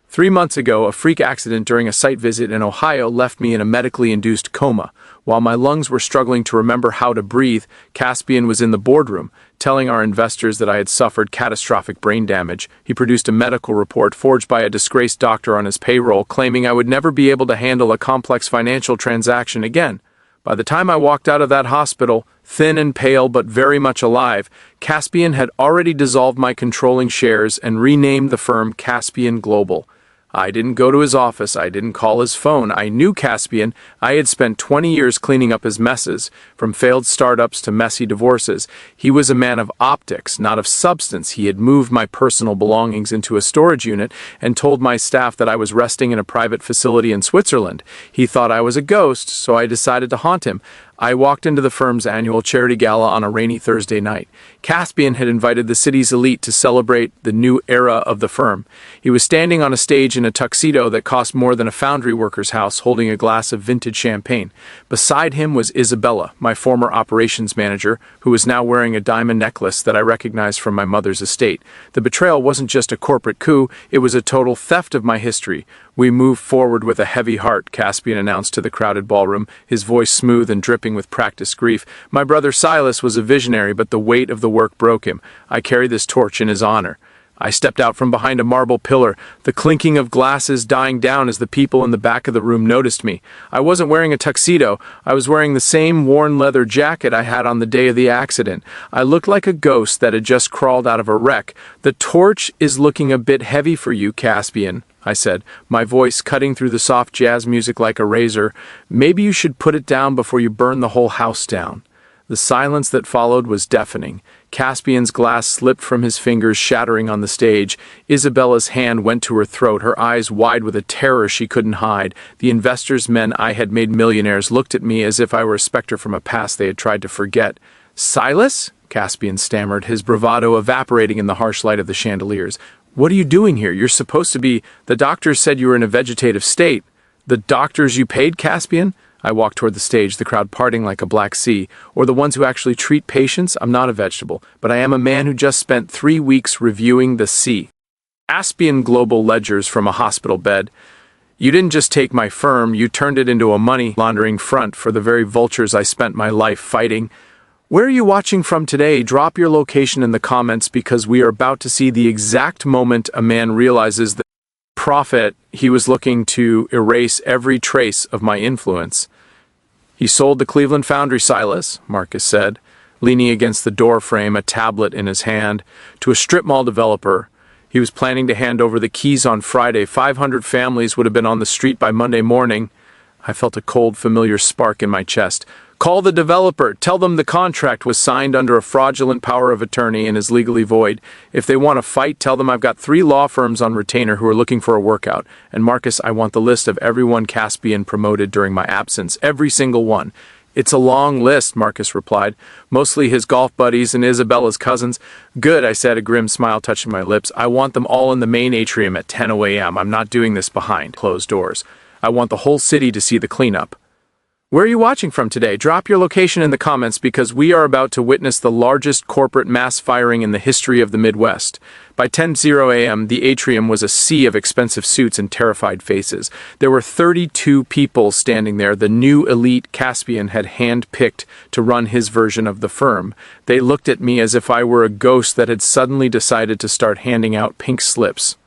3 months ago, a freak accident during a site visit in Ohio left me in a medically induced coma. While my lungs were struggling to remember how to breathe, Caspian was in the boardroom, telling our investors that I had suffered catastrophic brain damage. He produced a medical report forged by a disgraced doctor on his payroll, claiming I would never be able to handle a complex financial transaction again. By the time I walked out of that hospital, thin and pale but very much alive, Caspian had already dissolved my controlling shares and renamed the firm Caspian Global. I didn't go to his office, I didn't call his phone. I knew Caspian. I had spent 20 years cleaning up his messes, from failed startups to messy divorces. He was a man of optics, not of substance. He had moved my personal belongings into a storage unit and told my staff that I was resting in a private facility in Switzerland. He thought I was a ghost, so I decided to haunt him. I walked into the firm's annual charity gala on a rainy Thursday night. Caspian had invited the city's elite to celebrate the new era of the firm. He was standing on a stage in a tuxedo that cost more than a foundry worker's house, holding a glass of vintage champagne. Beside him was Isabella, my former operations manager, who was now wearing a diamond necklace that I recognized from my mother's estate. The betrayal wasn't just a corporate coup, it was a total theft of my history. "We move forward with a heavy heart," Caspian announced to the crowded ballroom, his voice smooth and dripping with practiced grief. My brother Silas was a visionary, but the weight of the work broke him. I carry this torch in his honor. I stepped out from behind a marble pillar, the clinking of glasses dying down as the people in the back of the room noticed me. I wasn't wearing a tuxedo. I was wearing the same worn leather jacket I had on the day of the accident. I looked like a ghost that had just crawled out of a wreck. "The torch is looking a bit heavy for you, Caspian," I said, my voice cutting through the soft jazz music like a razor. "Maybe you should put it down before you burn the whole house down." The silence that followed was deafening. Caspian's glass slipped from his fingers, shattering on the stage. Isabella's hand went to her throat, her eyes wide with a terror she couldn't hide. The investors' men I had made millionaires looked at me as if I were a specter from a past they had tried to forget. "Silas?" Caspian stammered, his bravado evaporating in the harsh light of the chandeliers. "What are you doing here? You're supposed to be... The doctors said you were in a vegetative state." "The doctors you paid, Caspian?" I walked toward the stage, the crowd parting like a black sea. "Or the ones who actually treat patients? I'm not a vegetable, but I am a man who just spent 3 weeks reviewing the sea." Caspian global ledgers from a hospital bed. "You didn't just take my firm, you turned it into a money laundering front for the very vultures I spent my life fighting. Where are you watching from today? Drop your location in the comments because we are about to see the exact moment a man realizes the profit he was looking to erase every trace of my influence. "He sold the Cleveland foundry, Silas," Marcus said, leaning against the door frame, a tablet in his hand, "to a strip mall developer. He was planning to hand over the keys on Friday. 500 families would have been on the street by Monday morning." I felt a cold, familiar spark in my chest. "Call the developer. Tell them the contract was signed under a fraudulent power of attorney and is legally void. If they want to fight, tell them I've got 3 law firms on retainer who are looking for a workout. And Marcus, I want the list of everyone Caspian promoted during my absence. Every single one." "It's a long list," Marcus replied. "Mostly his golf buddies and Isabella's cousins." "Good," I said, a grim smile touching my lips. "I want them all in the main atrium at 10 a.m. I'm not doing this behind closed doors. I want the whole city to see the cleanup." Where are you watching from today? Drop your location in the comments because we are about to witness the largest corporate mass firing in the history of the Midwest. By 10:00 a.m., the atrium was a sea of expensive suits and terrified faces. There were 32 people standing there, the new elite Caspian had hand-picked to run his version of the firm. They looked at me as if I were a ghost that had suddenly decided to start handing out pink slips.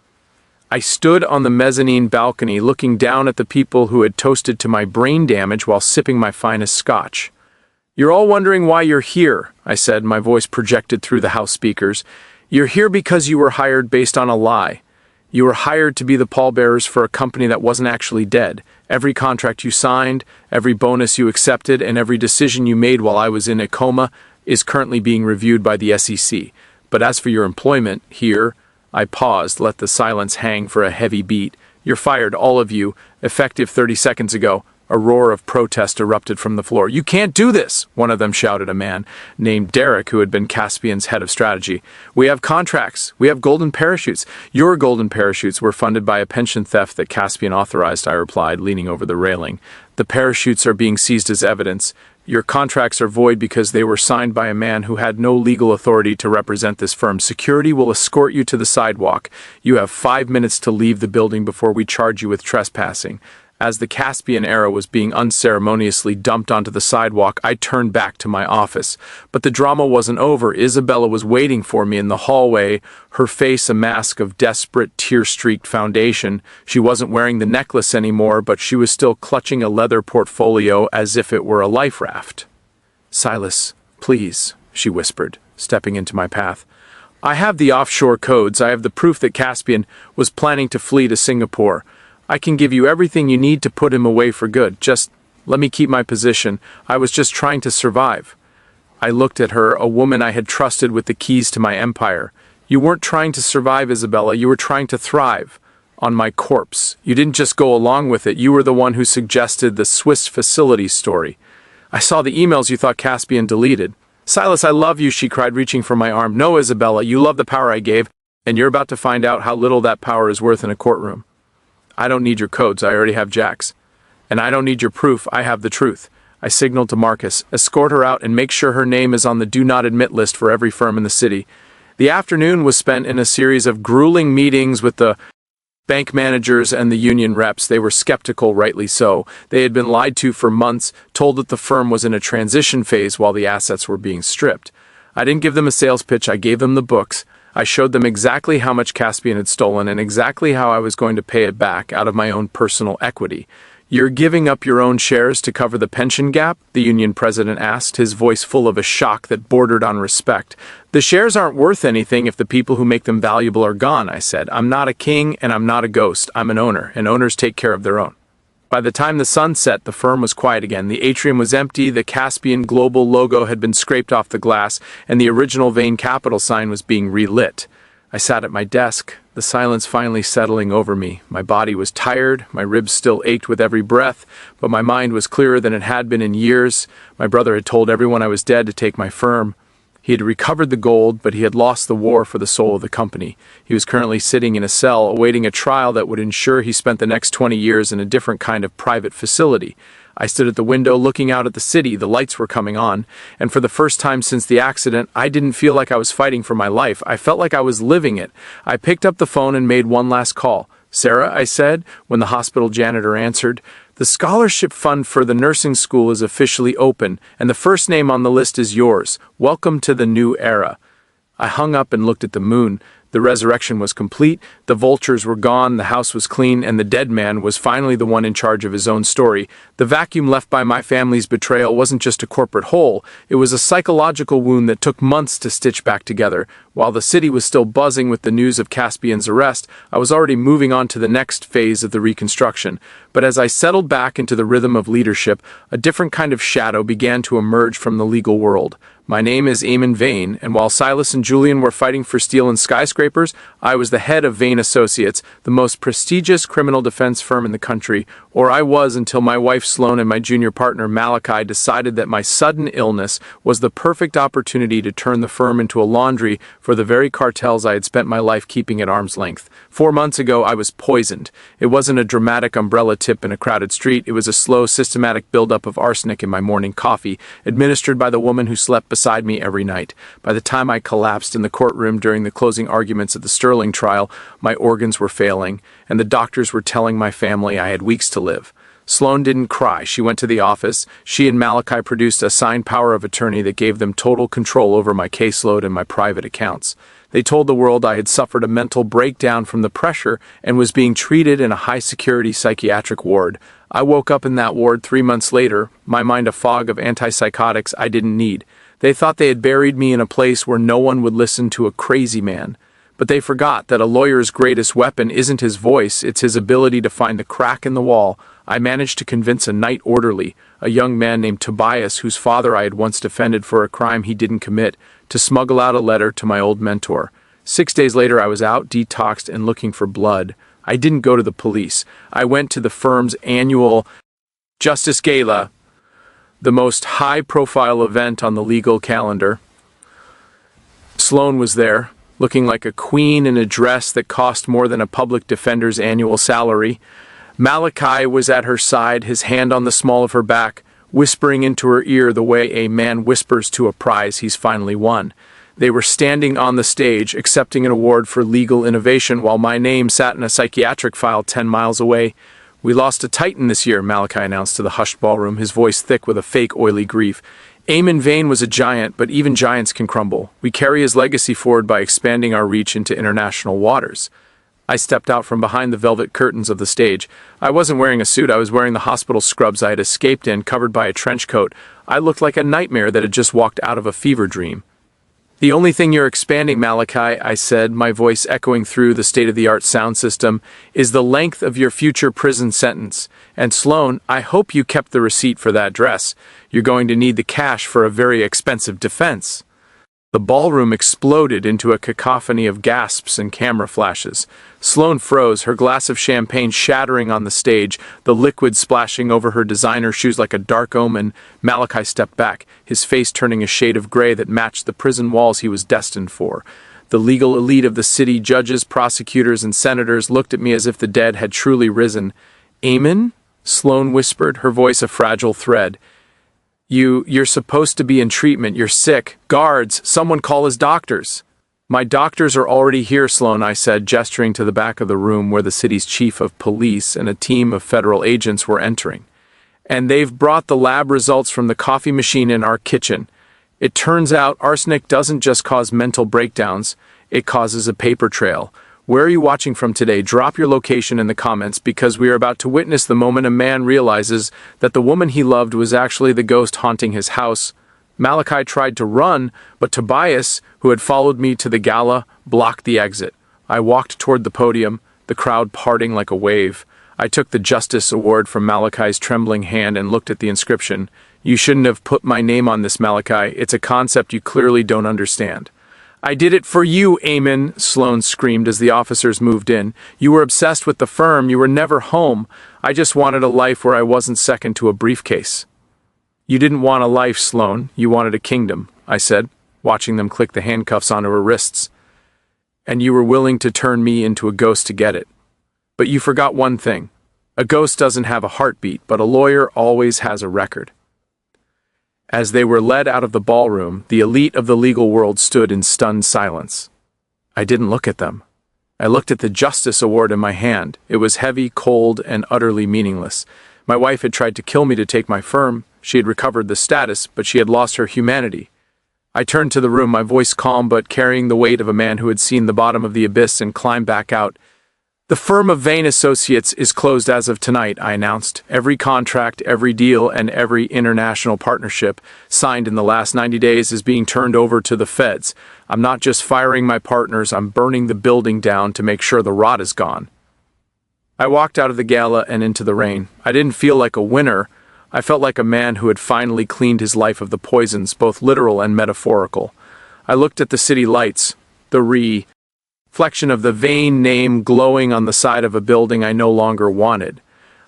I stood on the mezzanine balcony looking down at the people who had toasted to my brain damage while sipping my finest scotch. "You're all wondering why you're here," I said, my voice projected through the house speakers. "You're here because you were hired based on a lie. You were hired to be the pallbearers for a company that wasn't actually dead. Every contract you signed, every bonus you accepted, and every decision you made while I was in a coma is currently being reviewed by the SEC. But as for your employment here, I paused, let the silence hang for a heavy beat. You're fired, all of you, effective 30 seconds ago. A roar of protest erupted from the floor. "You can't do this!" one of them shouted, a man named Derek, who had been Caspian's head of strategy. "We have contracts. We have golden parachutes." "Your golden parachutes were funded by a pension theft that Caspian authorized," I replied, leaning over the railing. "The parachutes are being seized as evidence. Your contracts are void because they were signed by a man who had no legal authority to represent this firm. Security will escort you to the sidewalk. You have 5 minutes to leave the building before we charge you with trespassing." As the Caspian era was being unceremoniously dumped onto the sidewalk, I turned back to my office. But the drama wasn't over. Isabella was waiting for me in the hallway, her face a mask of desperate, tear-streaked foundation. She wasn't wearing the necklace anymore, but she was still clutching a leather portfolio as if it were a life raft. "Silas, please," she whispered, stepping into my path. "I have the offshore codes. I have the proof that Caspian was planning to flee to Singapore. I can give you everything you need to put him away for good. Just let me keep my position. I was just trying to survive." I looked at her, a woman I had trusted with the keys to my empire. "You weren't trying to survive, Isabella. You were trying to thrive. On my corpse. You didn't just go along with it. You were the one who suggested the Swiss facilities story. I saw the emails you thought Caspian deleted." "Silas, I love you," she cried, reaching for my arm. "No, Isabella, you love the power I gave, and you're about to find out how little that power is worth in a courtroom. I don't need your codes, I already have Jack's. And I don't need your proof, I have the truth." I signaled to Marcus, "Escort her out and make sure her name is on the do not admit list for every firm in the city." The afternoon was spent in a series of grueling meetings with the bank managers and the union reps. They were skeptical, rightly so. They had been lied to for months, told that the firm was in a transition phase while the assets were being stripped. I didn't give them a sales pitch, I gave them the books. I showed them exactly how much Caspian had stolen and exactly how I was going to pay it back out of my own personal equity. "You're giving up your own shares to cover the pension gap?" the union president asked, his voice full of a shock that bordered on respect. "The shares aren't worth anything if the people who make them valuable are gone," I said. "I'm not a king and I'm not a ghost. I'm an owner, and owners take care of their own." By the time the sun set, the firm was quiet again. The atrium was empty, the Caspian Global logo had been scraped off the glass, and the original Vane Capital sign was being relit. I sat at my desk, the silence finally settling over me. My body was tired, my ribs still ached with every breath, but my mind was clearer than it had been in years. My brother had told everyone I was dead to take my firm. He had recovered the gold, but he had lost the war for the soul of the company. He was currently sitting in a cell, awaiting a trial that would ensure he spent the next 20 years in a different kind of private facility. I stood at the window looking out at the city. The lights were coming on, and for the first time since the accident, I didn't feel like I was fighting for my life. I felt like I was living it. I picked up the phone and made one last call. "Sarah," I said, when the hospital janitor answered, "the scholarship fund for the nursing school is officially open, and the first name on the list is yours. Welcome to the new era." I hung up and looked at the moon. The resurrection was complete, the vultures were gone, the house was clean, and the dead man was finally the one in charge of his own story. The vacuum left by my family's betrayal wasn't just a corporate hole, it was a psychological wound that took months to stitch back together. While the city was still buzzing with the news of Caspian's arrest, I was already moving on to the next phase of the reconstruction. But as I settled back into the rhythm of leadership, a different kind of shadow began to emerge from the legal world. My name is Eamon Vane, and while Silas and Julian were fighting for steel and skyscrapers, I was the head of Vane Associates, the most prestigious criminal defense firm in the country, or I was until my wife Sloane and my junior partner Malachi decided that my sudden illness was the perfect opportunity to turn the firm into a laundry for the very cartels I had spent my life keeping at arm's length. 4 months ago, I was poisoned. It wasn't a dramatic umbrella tip in a crowded street. It was a slow, systematic buildup of arsenic in my morning coffee, administered by the woman who slept beside me every night. By the time I collapsed in the courtroom during the closing arguments of the Sterling trial, my organs were failing, and the doctors were telling my family I had weeks to live. Sloane didn't cry. She went to the office. She and Malachi produced a signed power of attorney that gave them total control over my caseload and my private accounts. They told the world I had suffered a mental breakdown from the pressure and was being treated in a high-security psychiatric ward. I woke up in that ward 3 months later, my mind a fog of antipsychotics I didn't need. They thought they had buried me in a place where no one would listen to a crazy man. But they forgot that a lawyer's greatest weapon isn't his voice, it's his ability to find the crack in the wall. I managed to convince a night orderly, a young man named Tobias, whose father I had once defended for a crime he didn't commit, to smuggle out a letter to my old mentor. 6 days later, I was out, detoxed, and looking for blood. I didn't go to the police. I went to the firm's annual Justice Gala, the most high-profile event on the legal calendar. Sloane was there, looking like a queen in a dress that cost more than a public defender's annual salary. Malachi was at her side, his hand on the small of her back, whispering into her ear the way a man whispers to a prize he's finally won. They were standing on the stage, accepting an award for legal innovation, while my name sat in a psychiatric file 10 miles away. "We lost a titan this year," Malachi announced to the hushed ballroom, his voice thick with a fake oily grief. Eamon Vane was a giant, but even giants can crumble. We carry his legacy forward by expanding our reach into international waters. I stepped out from behind the velvet curtains of the stage. I wasn't wearing a suit, I was wearing the hospital scrubs I had escaped in, covered by a trench coat. I looked like a nightmare that had just walked out of a fever dream. "The only thing you're expanding, Malachi," I said, my voice echoing through the state-of-the-art sound system, "is the length of your future prison sentence. And Sloane, I hope you kept the receipt for that dress. You're going to need the cash for a very expensive defense." The ballroom exploded into a cacophony of gasps and camera flashes. Sloane froze, her glass of champagne shattering on the stage, the liquid splashing over her designer shoes like a dark omen. Malachi stepped back, his face turning a shade of gray that matched the prison walls he was destined for. The legal elite of the city, judges, prosecutors, and senators, looked at me as if the dead had truly risen. "Eamon?" Sloane whispered, her voice a fragile thread. You're supposed to be in treatment. You're sick. Guards, someone call his doctors." "My doctors are already here, Sloane," I said, gesturing to the back of the room where the city's chief of police and a team of federal agents were entering. "And they've brought the lab results from the coffee machine in our kitchen. It turns out arsenic doesn't just cause mental breakdowns, it causes a paper trail. Where are you watching from today? Drop your location in the comments, because we are about to witness the moment a man realizes that the woman he loved was actually the ghost haunting his house." Malachi tried to run, but Tobias, who had followed me to the gala, blocked the exit. I walked toward the podium, the crowd parting like a wave. I took the Justice Award from Malachi's trembling hand and looked at the inscription. "You shouldn't have put my name on this, Malachi. It's a concept you clearly don't understand." "I did it for you, Eamon," Sloane screamed as the officers moved in. "You were obsessed with the firm. You were never home. I just wanted a life where I wasn't second to a briefcase." "You didn't want a life, Sloane. You wanted a kingdom," I said, watching them click the handcuffs onto her wrists. "And you were willing to turn me into a ghost to get it. But you forgot one thing. A ghost doesn't have a heartbeat, but a lawyer always has a record." As they were led out of the ballroom, the elite of the legal world stood in stunned silence. I didn't look at them. I looked at the Justice Award in my hand. It was heavy, cold, and utterly meaningless. My wife had tried to kill me to take my firm. She had recovered the status, but she had lost her humanity. I turned to the room, my voice calm but carrying the weight of a man who had seen the bottom of the abyss and climbed back out. "The firm of Vane Associates is closed as of tonight," I announced. "Every contract, every deal, and every international partnership signed in the last 90 days is being turned over to the feds. I'm not just firing my partners, I'm burning the building down to make sure the rot is gone." I walked out of the gala and into the rain. I didn't feel like a winner. I felt like a man who had finally cleaned his life of the poisons, both literal and metaphorical. I looked at the city lights, the reflection of the Vane name glowing on the side of a building I no longer wanted.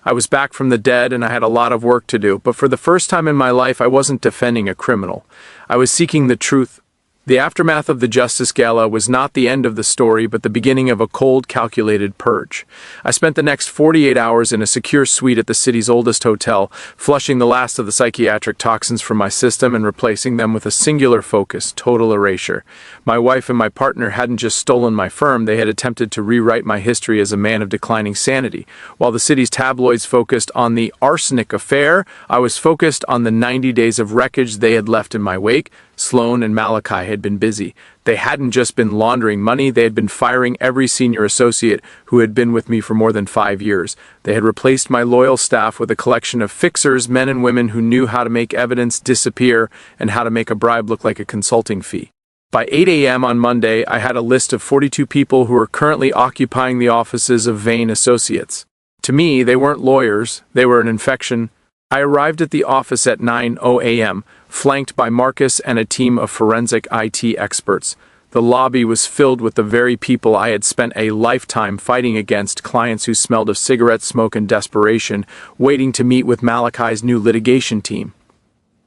I was back from the dead and I had a lot of work to do, but for the first time in my life I wasn't defending a criminal. I was seeking the truth. The aftermath of the Justice Gala was not the end of the story, but the beginning of a cold, calculated purge. I spent the next 48 hours in a secure suite at the city's oldest hotel, flushing the last of the psychiatric toxins from my system and replacing them with a singular focus, total erasure. My wife and my partner hadn't just stolen my firm, they had attempted to rewrite my history as a man of declining sanity. While the city's tabloids focused on the arsenic affair, I was focused on the 90 days of wreckage they had left in my wake. Sloane and Malachi had been busy. They hadn't just been laundering money, they had been firing every senior associate who had been with me for more than 5 years. They had replaced my loyal staff with a collection of fixers, men and women who knew how to make evidence disappear and how to make a bribe look like a consulting fee. By 8 a.m. on Monday, I had a list of 42 people who were currently occupying the offices of Vane Associates. To me, they weren't lawyers, they were an infection. I arrived at the office at 9:00 a.m., flanked by Marcus and a team of forensic IT experts. The lobby was filled with the very people I had spent a lifetime fighting against, clients who smelled of cigarette smoke and desperation, waiting to meet with Malachi's new litigation team.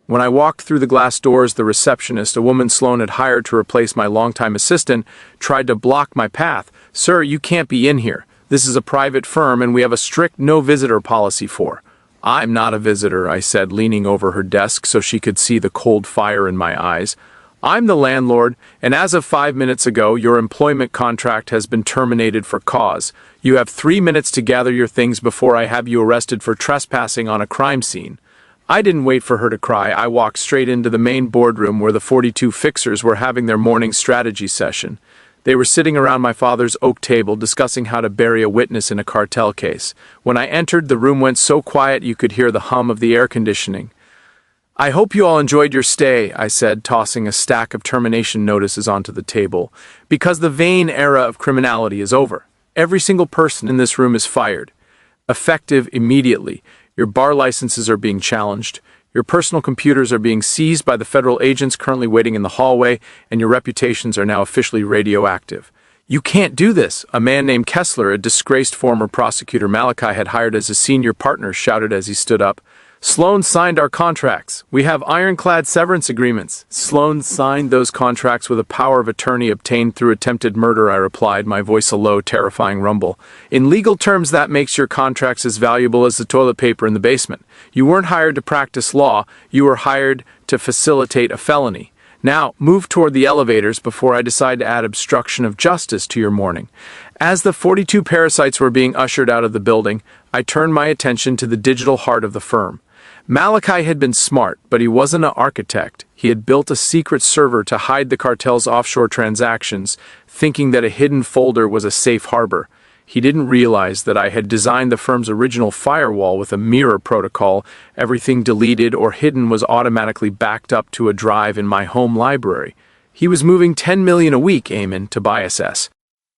When I walked through the glass doors, the receptionist, a woman Sloan had hired to replace my longtime assistant, tried to block my path. "Sir, you can't be in here. This is a private firm and we have a strict no-visitor policy for." "I'm not a visitor," I said, leaning over her desk so she could see the cold fire in my eyes. "I'm the landlord, and as of 5 minutes ago, your employment contract has been terminated for cause. You have 3 minutes to gather your things before I have you arrested for trespassing on a crime scene." I didn't wait for her to cry. I walked straight into the main boardroom where the 42 fixers were having their morning strategy session. They were sitting around my father's oak table discussing how to bury a witness in a cartel case. When I entered, the room went so quiet you could hear the hum of the air conditioning. "I hope you all enjoyed your stay," I said, tossing a stack of termination notices onto the table. "Because the Vane era of criminality is over. Every single person in this room is fired. Effective immediately. Your bar licenses are being challenged. Your personal computers are being seized by the federal agents currently waiting in the hallway, and your reputations are now officially radioactive." "You can't do this," a man named Kessler, a disgraced former prosecutor Malachi had hired as a senior partner, shouted as he stood up. "Sloan signed our contracts. We have ironclad severance agreements." "Sloan signed those contracts with a power of attorney obtained through attempted murder," I replied, my voice a low, terrifying rumble. "In legal terms, that makes your contracts as valuable as the toilet paper in the basement. You weren't hired to practice law, you were hired to facilitate a felony. Now, move toward the elevators before I decide to add obstruction of justice to your morning." As the 42 parasites were being ushered out of the building, I turned my attention to the digital heart of the firm. Malachi had been smart, but he wasn't an architect. He had built a secret server to hide the cartel's offshore transactions, thinking that a hidden folder was a safe harbor. He didn't realize that I had designed the firm's original firewall with a mirror protocol. Everything deleted or hidden was automatically backed up to a drive in my home library. He was moving $10 million a week, Eamon, Tobias S.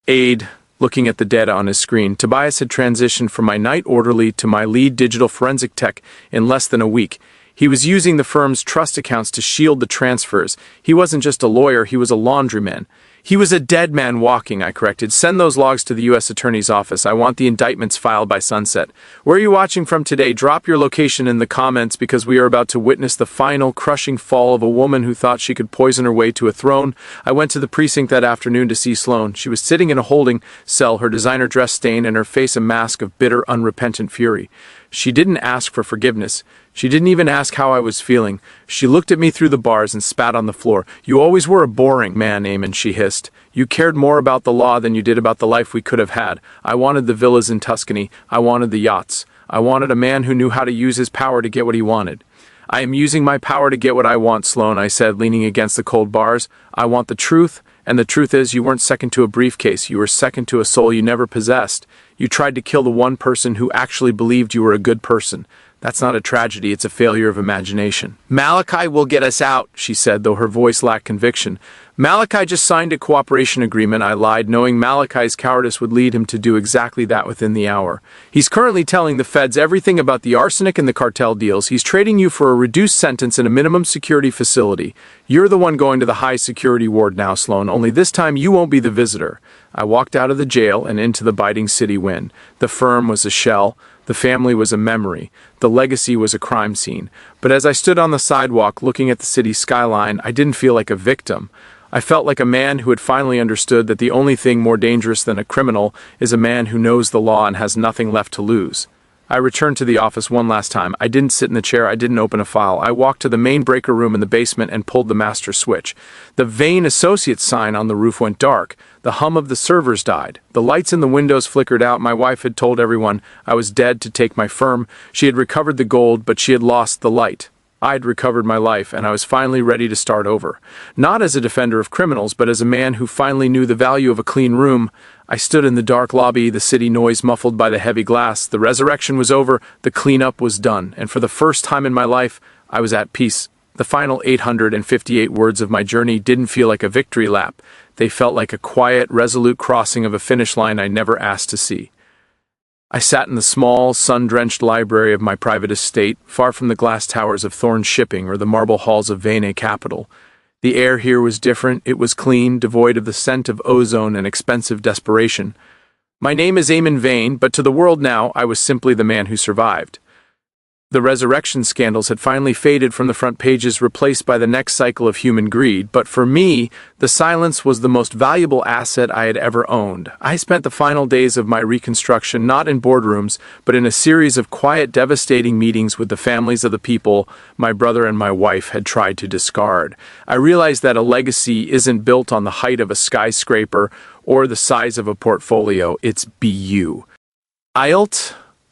Aide. Looking at the data on his screen, Tobias had transitioned from my night orderly to my lead digital forensic tech in less than a week. He was using the firm's trust accounts to shield the transfers. He wasn't just a lawyer, he was a laundryman. "He was a dead man walking," I corrected. "Send those logs to the U.S. Attorney's Office. I want the indictments filed by sunset." "Where are you watching from today? Drop your location in the comments because we are about to witness the final crushing fall of a woman who thought she could poison her way to a throne." I went to the precinct that afternoon to see Sloan. She was sitting in a holding cell, her designer dress stained and her face a mask of bitter, unrepentant fury. She didn't ask for forgiveness. She didn't even ask how I was feeling. She looked at me through the bars and spat on the floor. "You always were a boring man, Eamon," she hissed. "You cared more about the law than you did about the life we could have had. I wanted the villas in Tuscany. I wanted the yachts. I wanted a man who knew how to use his power to get what he wanted." "I am using my power to get what I want, Sloan," I said, leaning against the cold bars. "I want the truth, and the truth is you weren't second to a briefcase. You were second to a soul you never possessed. You tried to kill the one person who actually believed you were a good person. That's not a tragedy, it's a failure of imagination." "Malachi will get us out," she said, though her voice lacked conviction. "Malachi just signed a cooperation agreement," I lied, knowing Malachi's cowardice would lead him to do exactly that within the hour. "He's currently telling the feds everything about the arsenic and the cartel deals. He's trading you for a reduced sentence in a minimum security facility. You're the one going to the high security ward now, Sloan, only this time you won't be the visitor." I walked out of the jail and into the biting city wind. The firm was a shell. The family was a memory. The legacy was a crime scene. But as I stood on the sidewalk looking at the city skyline, I didn't feel like a victim. I felt like a man who had finally understood that the only thing more dangerous than a criminal is a man who knows the law and has nothing left to lose. I returned to the office one last time. I didn't sit in the chair. I didn't open a file. I walked to the main breaker room in the basement and pulled the master switch. The Vane Associates sign on the roof went dark. The hum of the servers died. The lights in the windows flickered out. My wife had told everyone I was dead to take my firm. She had recovered the gold, but she had lost the light. I'd recovered my life, and I was finally ready to start over. Not as a defender of criminals, but as a man who finally knew the value of a clean room. I stood in the dark lobby, the city noise muffled by the heavy glass. The resurrection was over, the cleanup was done, and for the first time in my life, I was at peace. The final 858 words of my journey didn't feel like a victory lap. They felt like a quiet, resolute crossing of a finish line I never asked to see. I sat in the small, sun-drenched library of my private estate, far from the glass towers of Thorn Shipping or the marble halls of Vane Capital. The air here was different. It was clean, devoid of the scent of ozone and expensive desperation. My name is Eamon Vane, but to the world now, I was simply the man who survived. The resurrection scandals had finally faded from the front pages, replaced by the next cycle of human greed, but for me, the silence was the most valuable asset I had ever owned. I spent the final days of my reconstruction not in boardrooms, but in a series of quiet, devastating meetings with the families of the people my brother and my wife had tried to discard. I realized that a legacy isn't built on the height of a skyscraper or the size of a portfolio, it's built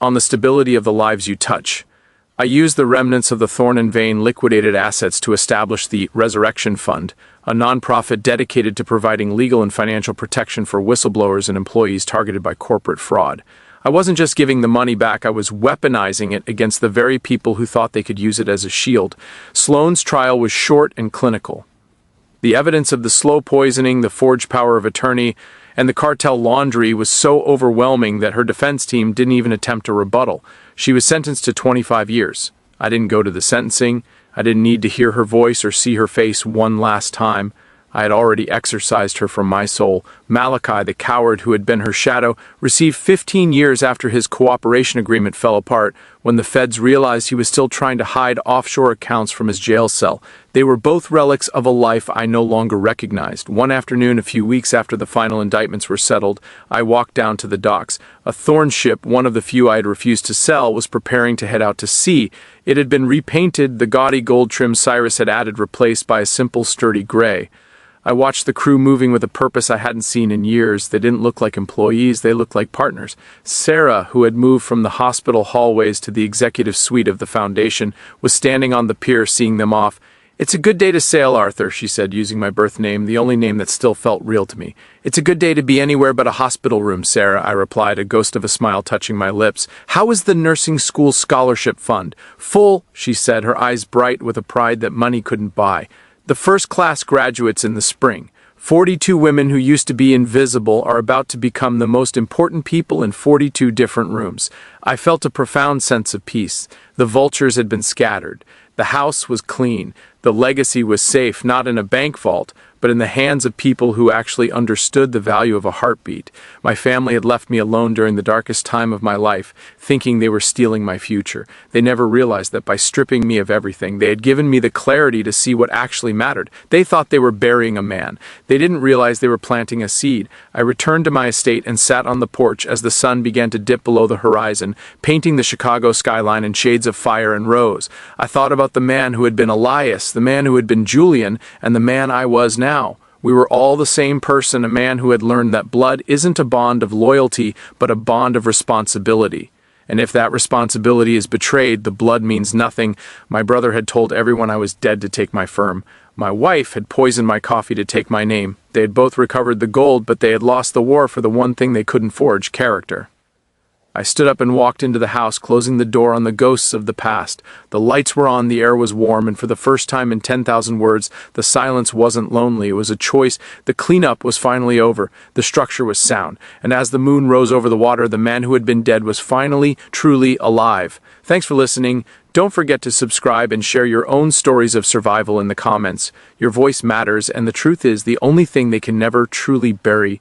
on the stability of the lives you touch. I used the remnants of the Thorn and Vane liquidated assets to establish the Resurrection Fund, a nonprofit dedicated to providing legal and financial protection for whistleblowers and employees targeted by corporate fraud. I wasn't just giving the money back, I was weaponizing it against the very people who thought they could use it as a shield. Sloane's trial was short and clinical. The evidence of the slow poisoning, the forged power of attorney, and the cartel laundry was so overwhelming that her defense team didn't even attempt a rebuttal. She was sentenced to 25 years. I didn't go to the sentencing. I didn't need to hear her voice or see her face one last time. I had already exorcised her from my soul. Malachi, the coward who had been her shadow, received 15 years after his cooperation agreement fell apart, when the feds realized he was still trying to hide offshore accounts from his jail cell. They were both relics of a life I no longer recognized. One afternoon, a few weeks after the final indictments were settled, I walked down to the docks. A Thorn ship, one of the few I had refused to sell, was preparing to head out to sea. It had been repainted, the gaudy gold trim Cyrus had added replaced by a simple, sturdy gray. I watched the crew moving with a purpose I hadn't seen in years. They didn't look like employees, they looked like partners. Sarah, who had moved from the hospital hallways to the executive suite of the foundation, was standing on the pier seeing them off. "It's a good day to sail, Arthur," she said, using my birth name, the only name that still felt real to me. "It's a good day to be anywhere but a hospital room, Sarah," I replied, a ghost of a smile touching my lips. "How is the nursing school scholarship fund?" "Full," she said, her eyes bright with a pride that money couldn't buy. "The first-class graduates in the spring. 42 women who used to be invisible are about to become the most important people in 42 different rooms." I felt a profound sense of peace. The vultures had been scattered. The house was clean. The legacy was safe, not in a bank vault, but in the hands of people who actually understood the value of a heartbeat. My family had left me alone during the darkest time of my life, thinking they were stealing my future. They never realized that by stripping me of everything, they had given me the clarity to see what actually mattered. They thought they were burying a man. They didn't realize they were planting a seed. I returned to my estate and sat on the porch as the sun began to dip below the horizon, painting the Chicago skyline in shades of fire and rose. I thought about the man who had been Elias, the man who had been Julian, and the man I was now. We were all the same person, a man who had learned that blood isn't a bond of loyalty, but a bond of responsibility. And if that responsibility is betrayed, the blood means nothing. My brother had told everyone I was dead to take my firm. My wife had poisoned my coffee to take my name. They had both recovered the gold, but they had lost the war for the one thing they couldn't forge: character. I stood up and walked into the house, closing the door on the ghosts of the past. The lights were on, the air was warm, and for the first time in 10,000 words, the silence wasn't lonely. It was a choice. The cleanup was finally over. The structure was sound. And as the moon rose over the water, the man who had been dead was finally, truly alive. Thanks for listening. Don't forget to subscribe and share your own stories of survival in the comments. Your voice matters, and the truth is the only thing they can never truly bury